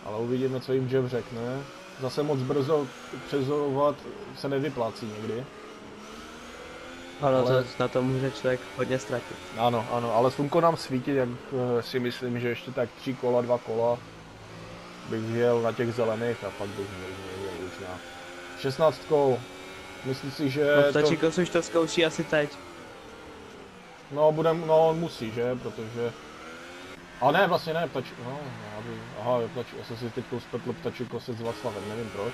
Ale uvidíme, co jim Jeff řekne. Zase moc brzo přezorovat se nevyplácí někdy. Ano, Ale- to, na to může člověk hodně ztratit. Ano, ale slunko nám svítí, jak si myslím, že ještě tak 3 kola, 2 kola bych jel na těch zelených a pak bych měl už na 16. Myslím si, že No Ptačíkos už to zkouší asi teď. on musí, že, protože... A ne, vlastně ne, já jsem si teď spletl Ptačikose s Václavem, nevím proč.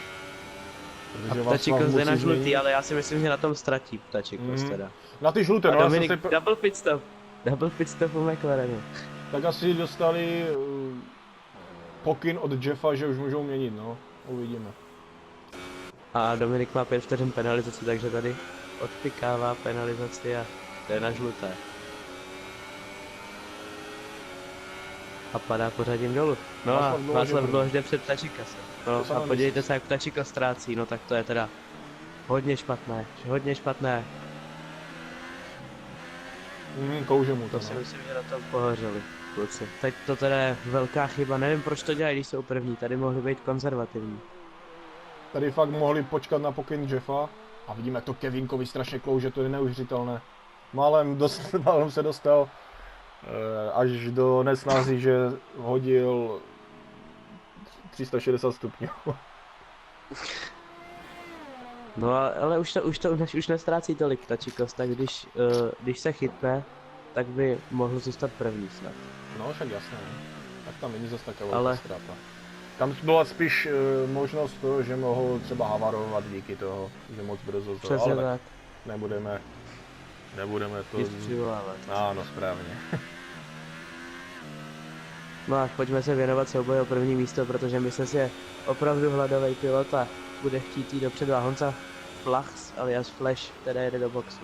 A Protože Ptačíkos Václav jde na musí žlutý, změnit- ale já si myslím, že na tom ztratí Ptačíkos Mhm. teda. Na ty žluté, A no, Dominik, já jsem si... double pit stop. Double pit stop u McLarenu. Tak asi dostali pokyn od Jeffa, že už můžou měnit, no. Uvidíme. A Dominik má 5 vteřin penalizaci, takže tady odpikává penalizaci a jde na žluté. A padá pořadím dolů. No a Václav Dluhoš je Václav první. Dluhoš jde před Ptačikasem. No To samé a podívejte myslím. se, jak Ptačikos ztrácí, no tak to je teda hodně špatné. Kouže mu to, To si no. myslím, že na tom pohořeli, kluci. Teď to teda je velká chyba, nevím proč to dělají, když jsou první, tady mohli být konzervativní. Tady fakt mohli počkat na pokyn Jeffa. A vidíme, jak to Kevinkovi strašně klouže, to je neuvěřitelné. Málem se dostal až do nesnází, že hodil 360 stupňů. No ale už nestrácí tolik Ptačikos, tak když se chytne, tak by mohl zůstat první snad. No, však jasné. Tak tam není zase taková Ale- ztráta. Tam byla spíš možnost toho, že mohl třeba havarovat díky toho, že moc brzo to, Přesně ale tak, nebudeme to... nic přivolávat. Ano, správně. No a pojďme se věnovat souboji o první místo, protože Mises je opravdu hladový pilot a bude chtít jít dopředu a Honza Flachs alias Flash, který jede do boxu.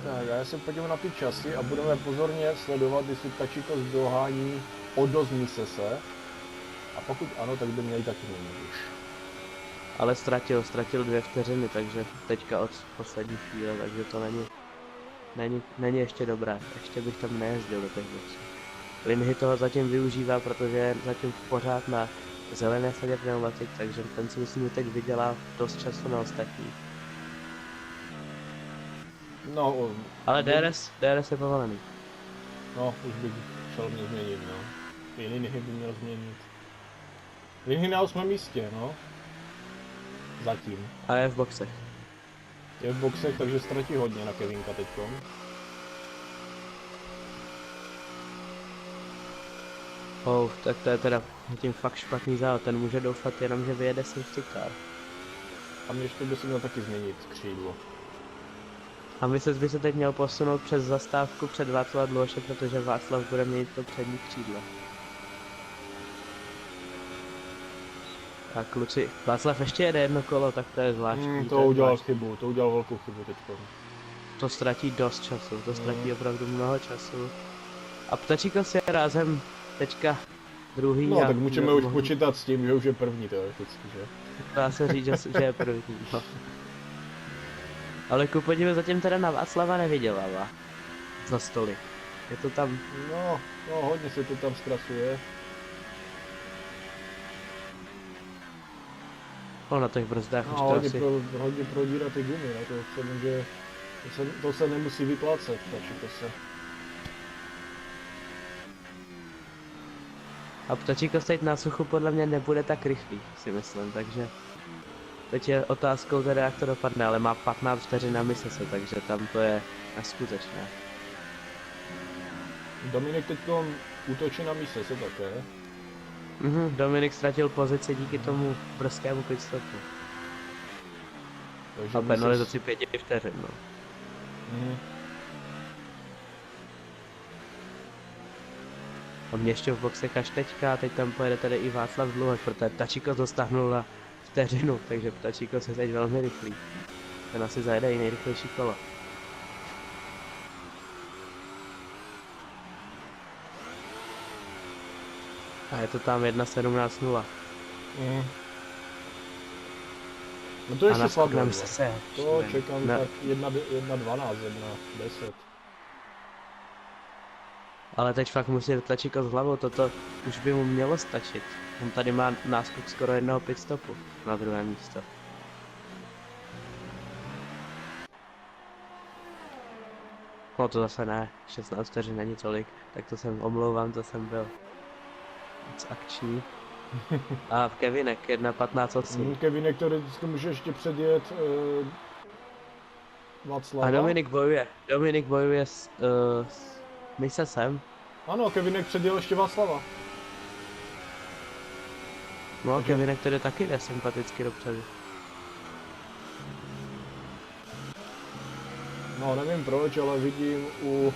Tak, já se podívám na ty časy a budeme pozorně sledovat, jestli Ptačikos dohání o dost Misese. A pokud ano, tak by měli taky měnit už. Ale ztratil 2 vteřiny, takže teďka od poslední chvíle, takže to není ještě dobré. Ještě bych tam nejezdil do těch boxů. Linhy toho zatím využívá, protože je zatím pořád na zelené sadě pneumatik, takže ten si myslím, že teď vydělá dost času na ostatní. No, Ale DRS je povolený. no, už bych šel mě změnit, no. Jiný by měl změnit. Jiný na 8. místě, no. Zatím. A je v boxech. Je v boxech, takže ztratí hodně na Kevinka teďkom. Tak to je teda tím fakt špatný závod, ten může doufat jenom, že vyjede safety car. A mě ještě by si měl taky změnit křídlo. A Mises by se teď měl posunout přes zastávku před Václava Dluhoše, protože Václav bude mít to přední křídlo. A kluci, Václav ještě jede jedno kolo, tak to je zvláštní. To je udělal zvláštní. chybu, to udělal velkou chybu teďkom. To ztratí dost času, to ztratí opravdu mnoho času. A Ptačikos je rázem teďka druhý. No, a tak můžeme už mohl- počítat s tím, že už je první teoreticky, že? Dá se říct, že je první. No. Ale ku podivu zatím teda na Václava nevydělává. Za stolik. Je to tam, No, hodně se to tam zkracuje. na těch brzdách už No, to hodně, asi... hodně prodírá ty gumy, no to se může, to se nemusí vyplácet, takže to se. A ptačíkos teď na suchu podle mě nebude tak rychlý, si myslím, takže... Teď je otázkou teda, jak to dopadne, ale má 15 vteřin na Misese, takže tam to je neskutečné. Dominik teď útočí na mise, se také. Dominik ztratil pozici díky tomu brzkému pitstopu. Takže A penalizaci 5 vteřin, no. Mhm. A mě ještě v boxe Kaštečka, teď tam pojede tady i Václav Dluhoš, protože Ptačíkos dostahnul na vteřinu, takže Ptačíkos je teď velmi rychlý. Ten asi zajede i nejrychlejší kolo. A je to tam 1.17.0. Mhm. No to A ještě naskok slabé, na no. Misese. To čekám Ne. tak 1.12, 1.10. Ale teď fakt musí Ptačíkos hlavou, toto už by mu mělo stačit. On tady má náskok skoro jednoho pitstopu na druhé místo. No to zase ne, 16 vteřin není tolik, tak to jsem omlouvám, to jsem byl moc akční. A Kevinek 1.15.8. Kevinek, který to může ještě předjet Václava. A Dominik bojuje s Misesem. Ano, Kevinek předjel ještě Václava. No a Kevinek tedy taky jde sympaticky dopředu. No, nevím proč, ale vidím u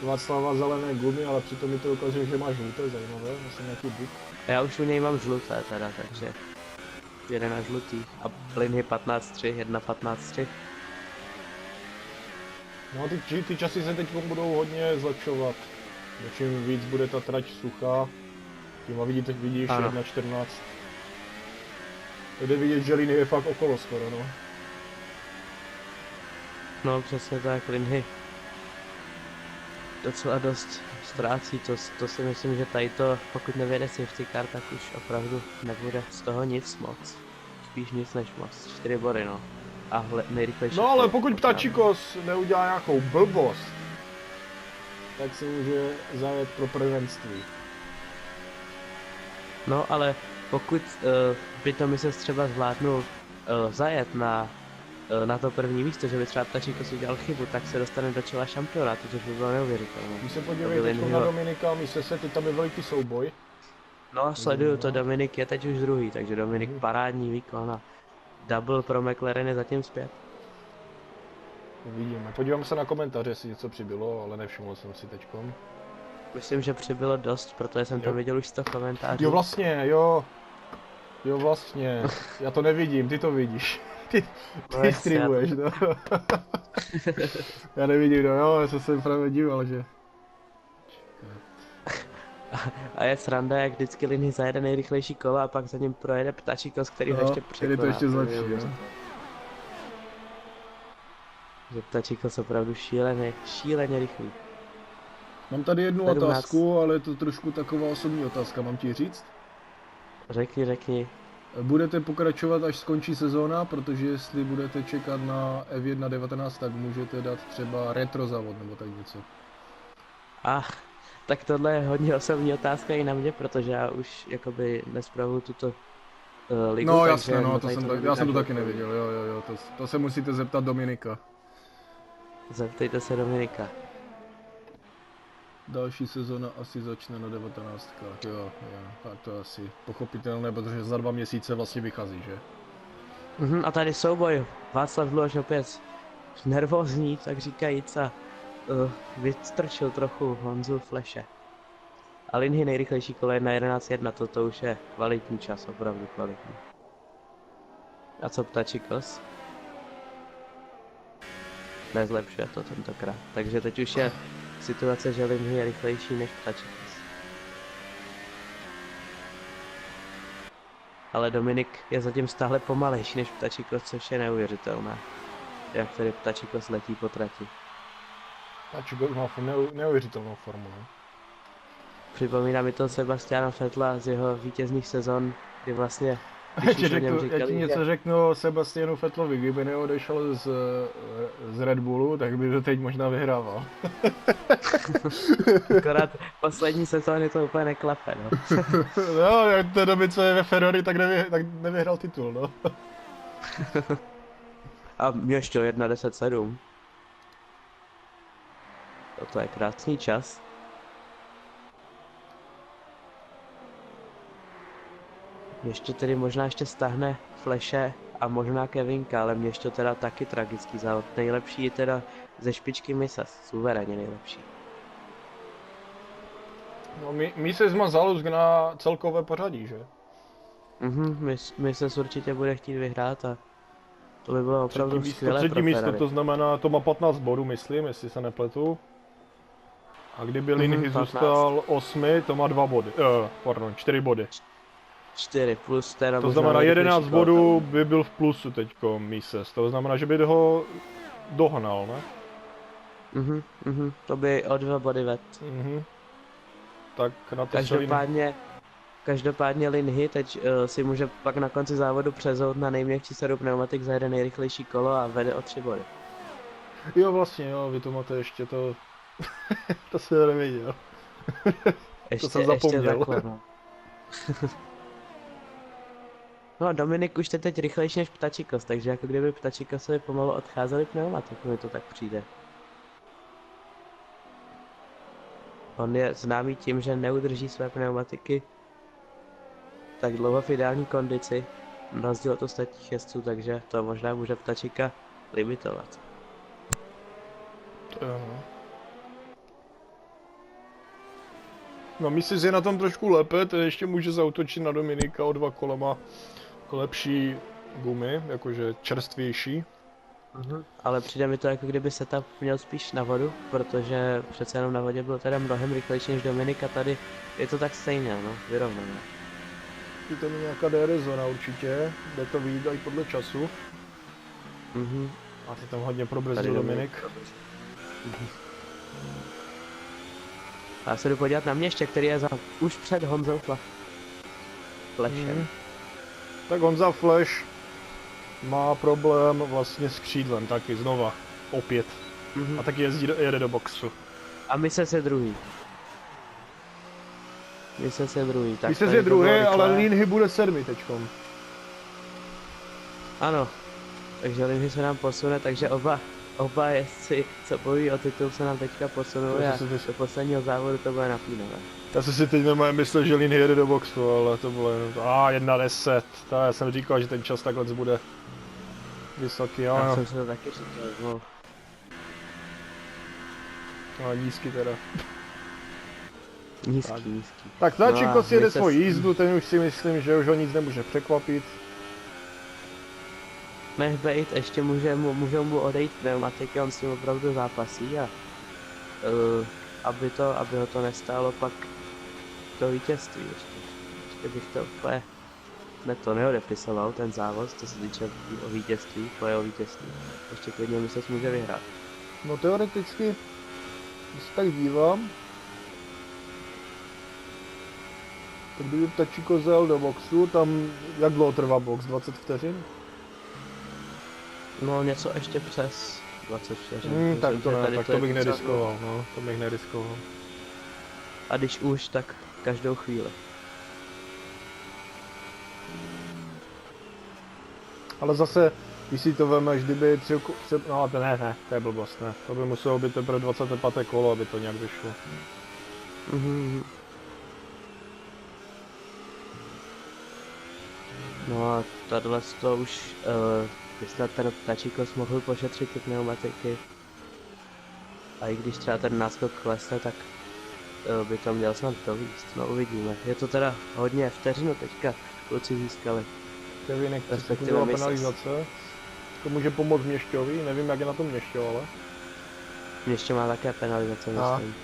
Václava zelené gumy, ale přitom mi to ukazuje, že má žluté, zajímavé, myslím nějaký buk. Já už u něj mám žluté teda, takže jede na žlutý. A Linhy 15.3, 1.15.3. No, ty časy se teď budou hodně zlepšovat. Čím víc bude ta trať suchá, tím a vidíš Ano. 1.14. Jde vidět, že Linhy je fakt okolo skoro, no. No přesně tak, Linhy docela dost ztrácí, to si myslím, že tady to, pokud nevěde safety car, tak už opravdu nebude z toho nic moc. Spíš nic než moc, 4 body no. A nejrychlejší. No ale kolo, pokud opravdu. Ptačíkos neudělá nějakou blbost, tak se může zajet pro prvenství. No ale pokud by to Mises třeba zvládnul zajet na to první místo, že by třeba Ptačíkos udělal chybu, tak se dostane do čela šampionátu, což by bylo neuvěřitelné. Když se podívej teď na Dominika a Misese, teď tam je veliký souboj. No a sleduju to, Dominik je teď už druhý, takže Dominik parádní výkon a double pro McLaren je zatím zpět. Vidíme. Podívám se na komentáře, jestli něco přibylo, ale nevšiml jsem si teďkom. Myslím, že přibylo dost, protože jsem tam viděl už 100 komentářů. Jo vlastně, jo. Jo vlastně. Já to nevidím, ty to vidíš. Ty jasně, streamuješ, no. Já nevidím, no jo, já jsem se právě díval, že... A je sranda, jak vždycky Linhy zajede nejrychlejší kolo a pak za ním projede Ptačíkos, který ho No, ještě který překoná. to ještě zlepší, jo. Že Ptačíkos opravdu šíleně rychlý. Mám tady jednu 17. otázku, ale je to trošku taková osobní otázka, mám ti říct? Řekni. Budete pokračovat, až skončí sezóna, protože jestli budete čekat na F1 19, tak můžete dát třeba retro závod nebo tak něco. Tak tohle je hodně osobní otázka i na mě, protože já už jakoby nespravuju tuto ligu, No takže jasně, no, já jsem to taky odpovědět. neviděl, jo, to se musíte zeptat Dominika. Zeptejte se Dominika. Další sezona asi začne na 19. Jo, tak to je asi pochopitelné, protože za 2 měsíce vlastně vychází, že? A tady souboj. Václav Dluhoš opět nervózní, tak říkajíc, a vystrčil trochu Honzu Fleše. A Linhy nejrychlejší kolo je na 11.1, to už je kvalitní čas, opravdu kvalitní. A co Ptačíkos? Nezlepšuje to tentokrát, takže teď už je situace, že Linhy je rychlejší než Ptačíkos. Ale Dominik je zatím stále pomalejší než Ptačíkos, což je neuvěřitelné. Jak tedy Ptačíkos letí po trati. Tačiko má neuvěřitelnou formu, ne? Připomíná mi to Sebastiana Vettela z jeho vítězných sezon, kdy vlastně, když už o něm Já ti říkali, že něco řeknu o Sebastianu Vettelovi, kdyby neodešel z Red Bullu, tak by to teď možná vyhrával. akorát poslední sezóny to úplně neklape, no. No, jak té doby, co je ve Ferrari, tak nevyhrál titul, no. A ještě 1.10.7. To je krásný čas. Ještě tedy možná ještě stáhne Flashe a možná Kevinka, ale mě ještě teda taky tragický závod. Nejlepší je teda ze špičky Misas, suverénně nejlepší. No, mi se zmazal na celkové pořadí, že? Misas určitě bude chtít vyhrát a to by bylo opravdu skvělé třetí pro místo, Ferrari. to znamená, to má 15 bodů, myslím, jestli se nepletu. A kdyby Linhy 15. zůstal 8, to má 2 body. Pardon, 4 body. 4 plus teda To možná znamená, 11 nejrychlejší bodů by byl v plusu teďko Mises. To znamená, že by ho dohnal, ne? To by o 2 body ved. Tak na to se Každopádně Linhy teď si může pak na konci závodu přezout na nejměkčí sadu pneumatik, zajede nejrychlejší kolo a vede o 3 body. Jo, vlastně, jo, vy to máte ještě to... to jsem nevěděl. Ještě, jsem zapomněl. Ještě takhle, no. No a Dominik už je teď rychlejší než Ptačikos, takže jako kdyby Ptačikosovi pomalu odcházely pneumatiky, mi to tak přijde. On je známý tím, že neudrží své pneumatiky tak dlouho v ideální kondici, na rozdíl od ostatních jezdců, takže to možná může Ptačika limitovat. To jo, no. No, Mises je na tom trošku lépe, to ještě může zaútočit na Dominika o 2 kola, má lepší gumy, jakože čerstvější. Ale přijde mi to, jako kdyby setup měl spíš na vodu, protože přece jenom na vodě byl teda mnohem rychlejší než Dominik a tady je to tak stejně, no, vyrovnané. Je to nějaká DRS zóna určitě, jde to vyjít i podle času. A ty tam hodně probrzdil Dominik. Já se jdu podívat na Měště, který je už před Honzou Flashem. Tak Honza Flash má problém vlastně s křídlem taky znova, opět. A taky jede do boxu. A Mises je druhý. Mises je druhý, ale Linhy bude 7 teďkom. Ano, takže Linhy se nám posune, takže oba jezdci, co bojují o titul, se nám teďka posunuli a do posledního závodu to bude napínavé. Já jsem si teď normálně myslel, že Linhy jede do boxu, ale to bylo jenom 1.10. Já jsem říkal, že ten čas takhle bude vysoký, jo. Já jsem si to taky říkal, no. No, nízký teda. Nízký. Tak Tačiko si jede svoji jízdu, ten už si myslím, že už ho nic nemůže překvapit. Nech bejt, ještě můžou mu odejít pneumatiky, on s tím opravdu zápasí a aby ho to nestálo pak to vítězství ještě bych to úplně neodepisoval ten závod, co se týče o vítězství, o vítězství. Ještě klidně Mises může vyhrát. No teoreticky, když se tak dívám, tak kdyby Tačiko zel do boxu, tam jak dlouho trvá box? 20 vteřin? No něco ještě přes 20 vteřin. Tak to ne, tak to bych neriskoval, no, to bych neriskoval. A když už, tak každou chvíli. Ale zase, když si to vemeš, kdyby no ne, to je blbost, ne. To by muselo být teprve 25. kolo, aby to nějak vyšlo. No a tadyhle to už, by snad ten Tačikos mohl pošetřit ty pneumatiky. A i když třeba ten náskok klesne, tak by to měl snad dovíst, no uvidíme. Je to teda hodně vteřinu teďka kluci získali. Kevinek, respektive penalizace. To může pomoct Měšťovi, nevím jak je na tom Měšťo, ale... Měšťo má také penalizace, myslím.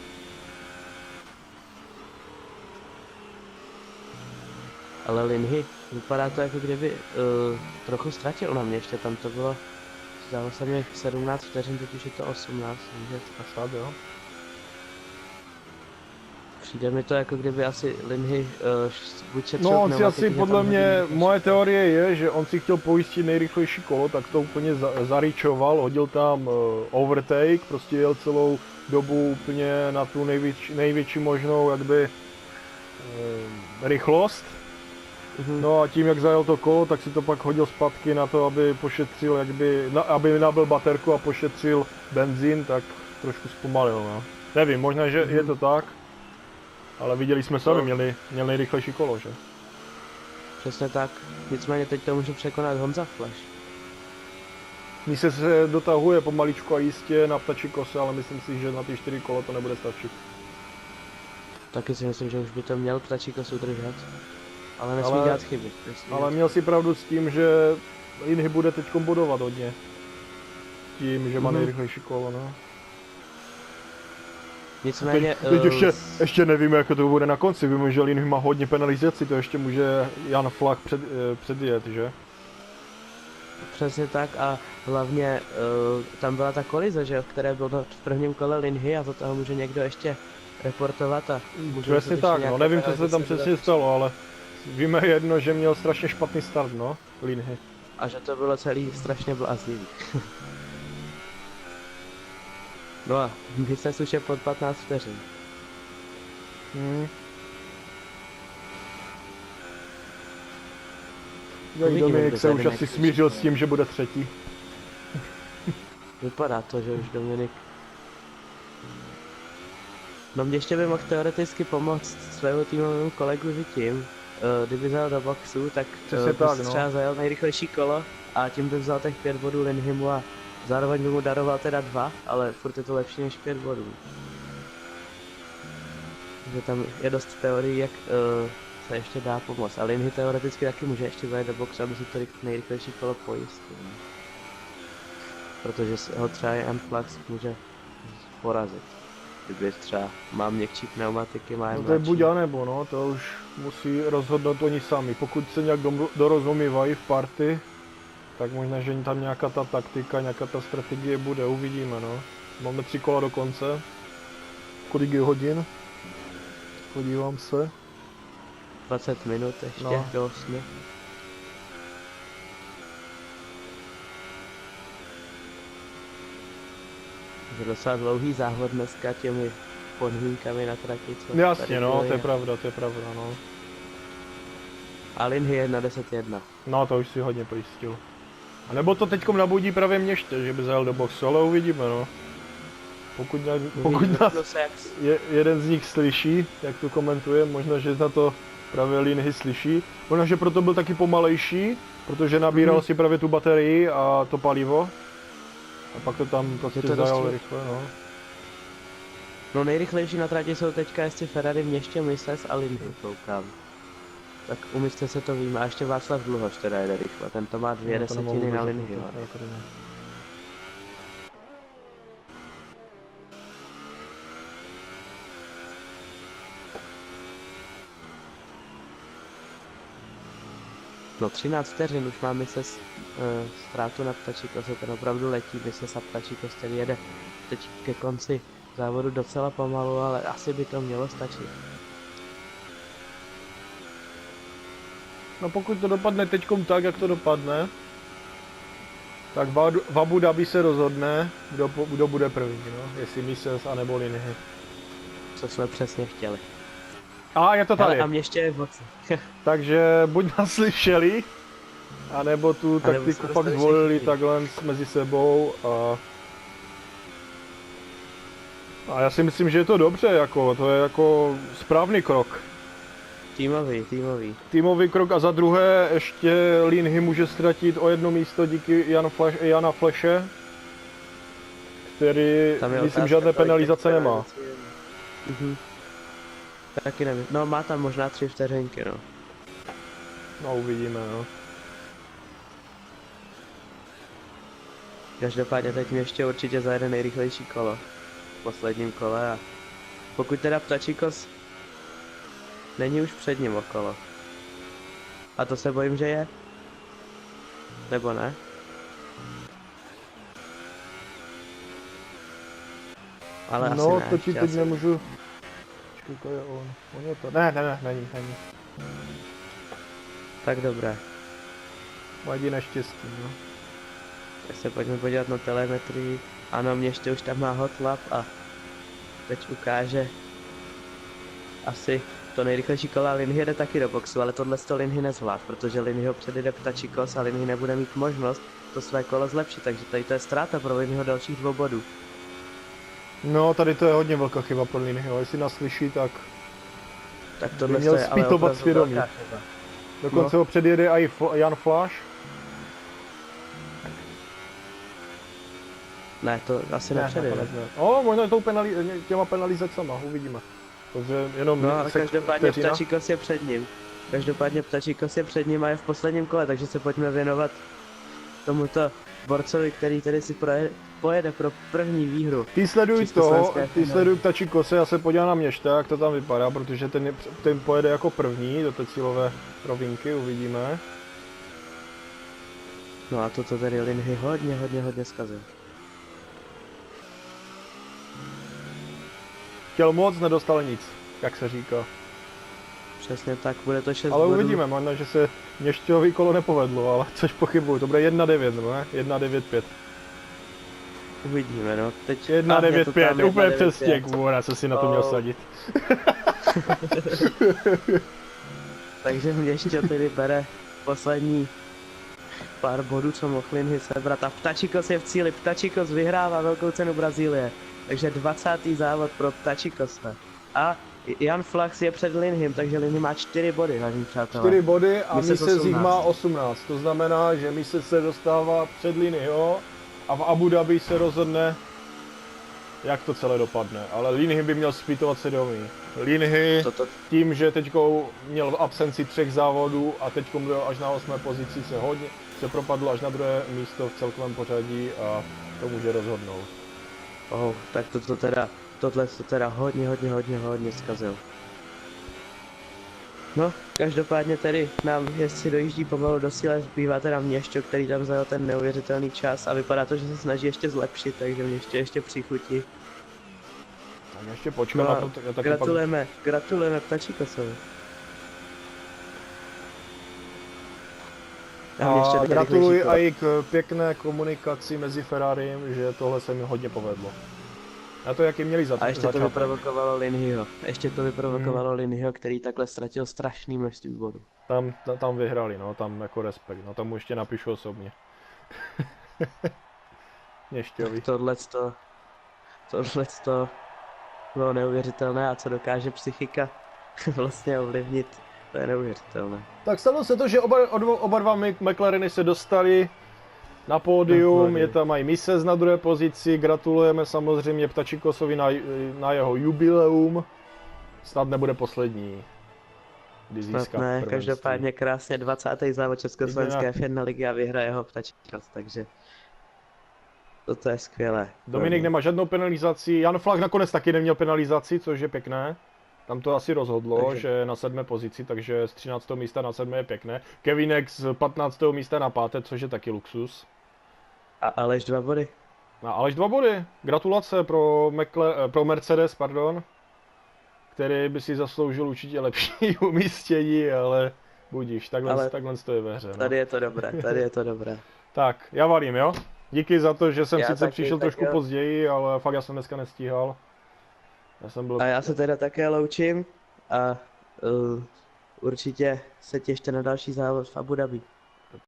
Ale Linhy, vypadá to jako kdyby trochu ztratil na Měště, tam to bylo Zdálo se mi 17 vteřin, teď už je to 18, takže A snad jo. přijde mi to jako kdyby asi Linhy buď šetřil No on si pneumatiky, asi že podle tam hodí mě, rychlejší moje kolo. teorie je, že on si chtěl pojistit nejrychlejší kolo, tak to úplně zaryčoval, hodil tam overtake, prostě jel celou dobu úplně na tu největší možnou jakby rychlost. Mhm. No a tím jak zajel to kolo, tak si to pak hodil zpátky na to, aby pošetřil aby nabil baterku a pošetřil benzín, tak trošku zpomalil, no. Nevím, možná, že je to tak, ale viděli jsme sami, měl nejrychlejší kolo, že? Přesně tak. Nicméně teď to může překonat Honza Flash. Mise se dotahuje pomaličku a jistě na ptačí kose, ale myslím si, že na ty 4 kola to nebude stačit. Taky si myslím, že už by to měl ptačí kosu držet. Ale nesmí Ale- dělat chyby. Nesmí Ale dělat- měl si pravdu s tím, že Inhy bude teď bodovat hodně. Tím, že má Mhm. nejrychlejší kolo, no. Nicméně... Teď ještě nevíme, jak to bude na konci. Víme, že Inhy má hodně penalizací, to ještě může Jan Flach předjet, že? Přesně tak a hlavně tam byla ta kolize, že jo, v které byl v prvním kole Linhy a za toho může někdo ještě reportovat a může Přesně uskutečnit tak, no. nějaké Nevím, co se tam penalizace přesně dodatečně. stalo, ale víme jedno, že měl strašně špatný start, no, Linhy. A že to bylo celý strašně bláznivý. No a výsledek už je pod 15 vteřin. Hmm. Uvidíme, Dominik kdo se už zajde asi nejspíš. smířil s tím, že bude třetí. Vypadá to, že už Dominik... No mě ještě by mohl teoreticky pomoct svému týmovému kolegovi tím, kdyby zajel do boxu, tak Přesně by tak, si no. třeba zajel nejrychlejší kolo a tím by vzal těch 5 bodů Linhymu a zároveň by mu daroval teda 2, ale furt je to lepší než 5 bodů. Takže tam je dost teorií, jak se ještě dá pomoct. A Linhy teoreticky taky může ještě zajet do boxu, aby si to nejrychlejší kolo pojistil. Protože ho třeba Jan Flax může porazit. Kdyby třeba má měkčí pneumatiky, má je No to je mladší. buď a nebo, no, to už musí rozhodnout oni sami. Pokud se nějak dorozumívají v party, tak možná, že tam nějaká ta taktika, nějaká ta strategie bude, uvidíme, no. Máme 3 kola do konce. Kolik je hodin? Podívám se. 20 minut ještě No. do 8. Je docela dlouhý závod dneska těmi podmínkami na trati, co Jasně, tady no, byly. to je pravda, no. A Linhy je na 10-1. No, to už si hodně pojistil. A nebo to teďkom nabudí právě měště, že by zajel do boxu, ale uvidíme, no. Pokud nás se jak... jeden z nich slyší, jak to komentuje, možná, že na to právě Linhy slyší. Možná, že proto byl taky pomalejší, protože nabíral si právě tu baterii a to palivo. A pak to tam prostě to zajel dost- rychle, no. No nejrychlejší na trati jsou teďka ještě Ferrari, Měště, Mises a Linhy, koukám. Tak u Mise se to víme, a ještě Václav Dluhoš teda jede rychle, ten to má 2 No, to nemohu desetiny na vůbec Linhy. zapnout, jako to ne. No 13 vteřin už má Mises ztrátu na ptačí kose, ten opravdu letí, Mises a ptačí kos ten jede teď ke konci závodu docela pomalu, ale asi by to mělo stačit. No pokud to dopadne teďkom tak, jak to dopadne, tak v Abu Dhabi se rozhodne, kdo bude první, no. Jestli Mises anebo Linhy. Co jsme přesně chtěli. A je to tady. Hele, a Měště je v boci. Takže buď nás slyšeli, anebo tu A nebo taktiku se fakt dostali zvolili všichni. takhle mezi sebou a já si myslím, že je to dobře, jako, to je jako správný krok. Týmový. Týmový krok a za druhé ještě Linhy může ztratit o 1 místo díky Jana Flashe, který Tam je myslím otázka, žádné kolik těch penalizace nemá. penalizací je. Taky nevím. No má tam možná 3 vteřinky, no. No uvidíme, no. Každopádně teď mě ještě určitě zajede nejrychlejší kolo. V posledním kole a pokud teda Ptačíkos není už před ním okolo. A to se bojím, že je. Nebo ne? Ale asi No, ne, to ti ještě teď asi- nemůžu. Počkej, to je on. On je to. Ne, není. Tak dobré. Má jediné štěstí, no. Tak se pojďme podívat na telemetrii. Ano, mě ještě už tam má hot lap a teď ukáže asi to nejrychlejší kola. Linhy jede taky do boxu, ale tohle to Linhy nezvlád, protože Linhy ho předjede Ptačikos a Linhy nebude mít možnost to své kolo zlepšit, takže tady to je ztráta pro Linhyho dalších 2 bodů. No, tady to je hodně velká chyba pro Linyho. Jestli nás slyší, tak Tak tohle měl to je ale zpytovat opravdu svědomí. velká chyba. dokonce ho předjede i Jan Flash. Ne, to asi nepředjede. nakonec ne. O, možná tou těma penalizacema, uvidíme. Takže jenom No ale každopádně vteřina. Ptačikos je před ním. Každopádně Ptačikos je před ním a je v posledním kole, takže se pojďme věnovat tomuto borcovi, který tady si pojede pro první výhru. Ty sleduj to, Československé ty finále. sleduj Ptačí kose, já se podívám na Měšta, jak to tam vypadá, protože ten pojede jako první do té cílové rovinky, uvidíme. No a toto tady Linhy hodně zkazil. Chtěl moc, nedostal nic, jak se říká. Přesně tak, bude to 6 Ale bodů. uvidíme, možná, že se Měšťovi kolo nepovedlo, ale což pochybuju, to bude 1-9, no ne? 1-9-5. Uvidíme, no. Teď 1-9-5, úplně 1-9-5. přesně, kvůra, co si na to měl sadit. Takže Měšťo tedy bere poslední pár bodů, co mohl Linhy sebrat. A Ptačikos je v cíli, Ptačikos vyhrává velkou cenu Brazílie. Takže 20. závod pro Ptačikose. A Jan Flachs je před Linhym, takže Linhy má 4 body, vážení přátelé. 4 body a Mise Mise z nich 18. má 18, to znamená, že Mise se dostává před Linyho a v Abu Dhabi se rozhodne, jak to celé dopadne. Ale Linhy by měl zpytovat svědomí. Linhy tím, že teď měl v absenci 3 závodů a teď byl až na 8. pozici, se propadl až na 2. místo v celkovém pořadí a to může rozhodnout. Tak tohle to teda hodně zkazil. No, každopádně tedy nám jestli dojíždí pomalu do cíle, zbývá teda Měšťo, který tam zajel ten neuvěřitelný čas a vypadá to, že se snaží ještě zlepšit, takže Měšťo ještě přichutí. Tak ještě počkám No na a to, já taky gratulujeme Ptačikosovi. A gratuluji i k pěkné komunikaci mezi Ferrariem, že tohle se mi hodně povedlo. Na to, jak jim měli A ještě to začátek. vyprovokovalo Linhyho. Linhyho, který takhle ztratil strašný množství bodů. Tam vyhrali, no, tam jako respekt, no, tam mu ještě napíšu osobně. Něšťovi. Tohleto bylo neuvěřitelné a co dokáže psychika vlastně ovlivnit, to je neuvěřitelné. Tak stalo se to, že oba dva McLareny se dostali na pódium, je tam i Mises na 2. pozici, gratulujeme samozřejmě Ptačikosovi na jeho jubileum, snad nebude poslední, kdy získá Ne, prvenství. každopádně krásně 20. závod Československé F1 ligy a vyhraje ho Ptačikos, takže toto je skvělé. Dominik nemá žádnou penalizaci, Jan Flach nakonec taky neměl penalizaci, což je pěkné. Tam to asi rozhodlo, že na 7. pozici, takže z 13. místa na 7. je pěkné. Kevinek z 15. místa na 5., což je taky luxus. A Aleš 2 body. A Aleš 2 body. Gratulace pro Mercedes, pardon. Který by si zasloužil určitě lepší umístění, ale budíš, takhle to je ve hře. No. Tady je to dobré. Tak, já valím, jo? Díky za to, že jsem sice taky, přišel trošku později, ale fakt já jsem dneska nestíhal. A já se teda také loučím a určitě se těšte na další závod v Abu Dhabi.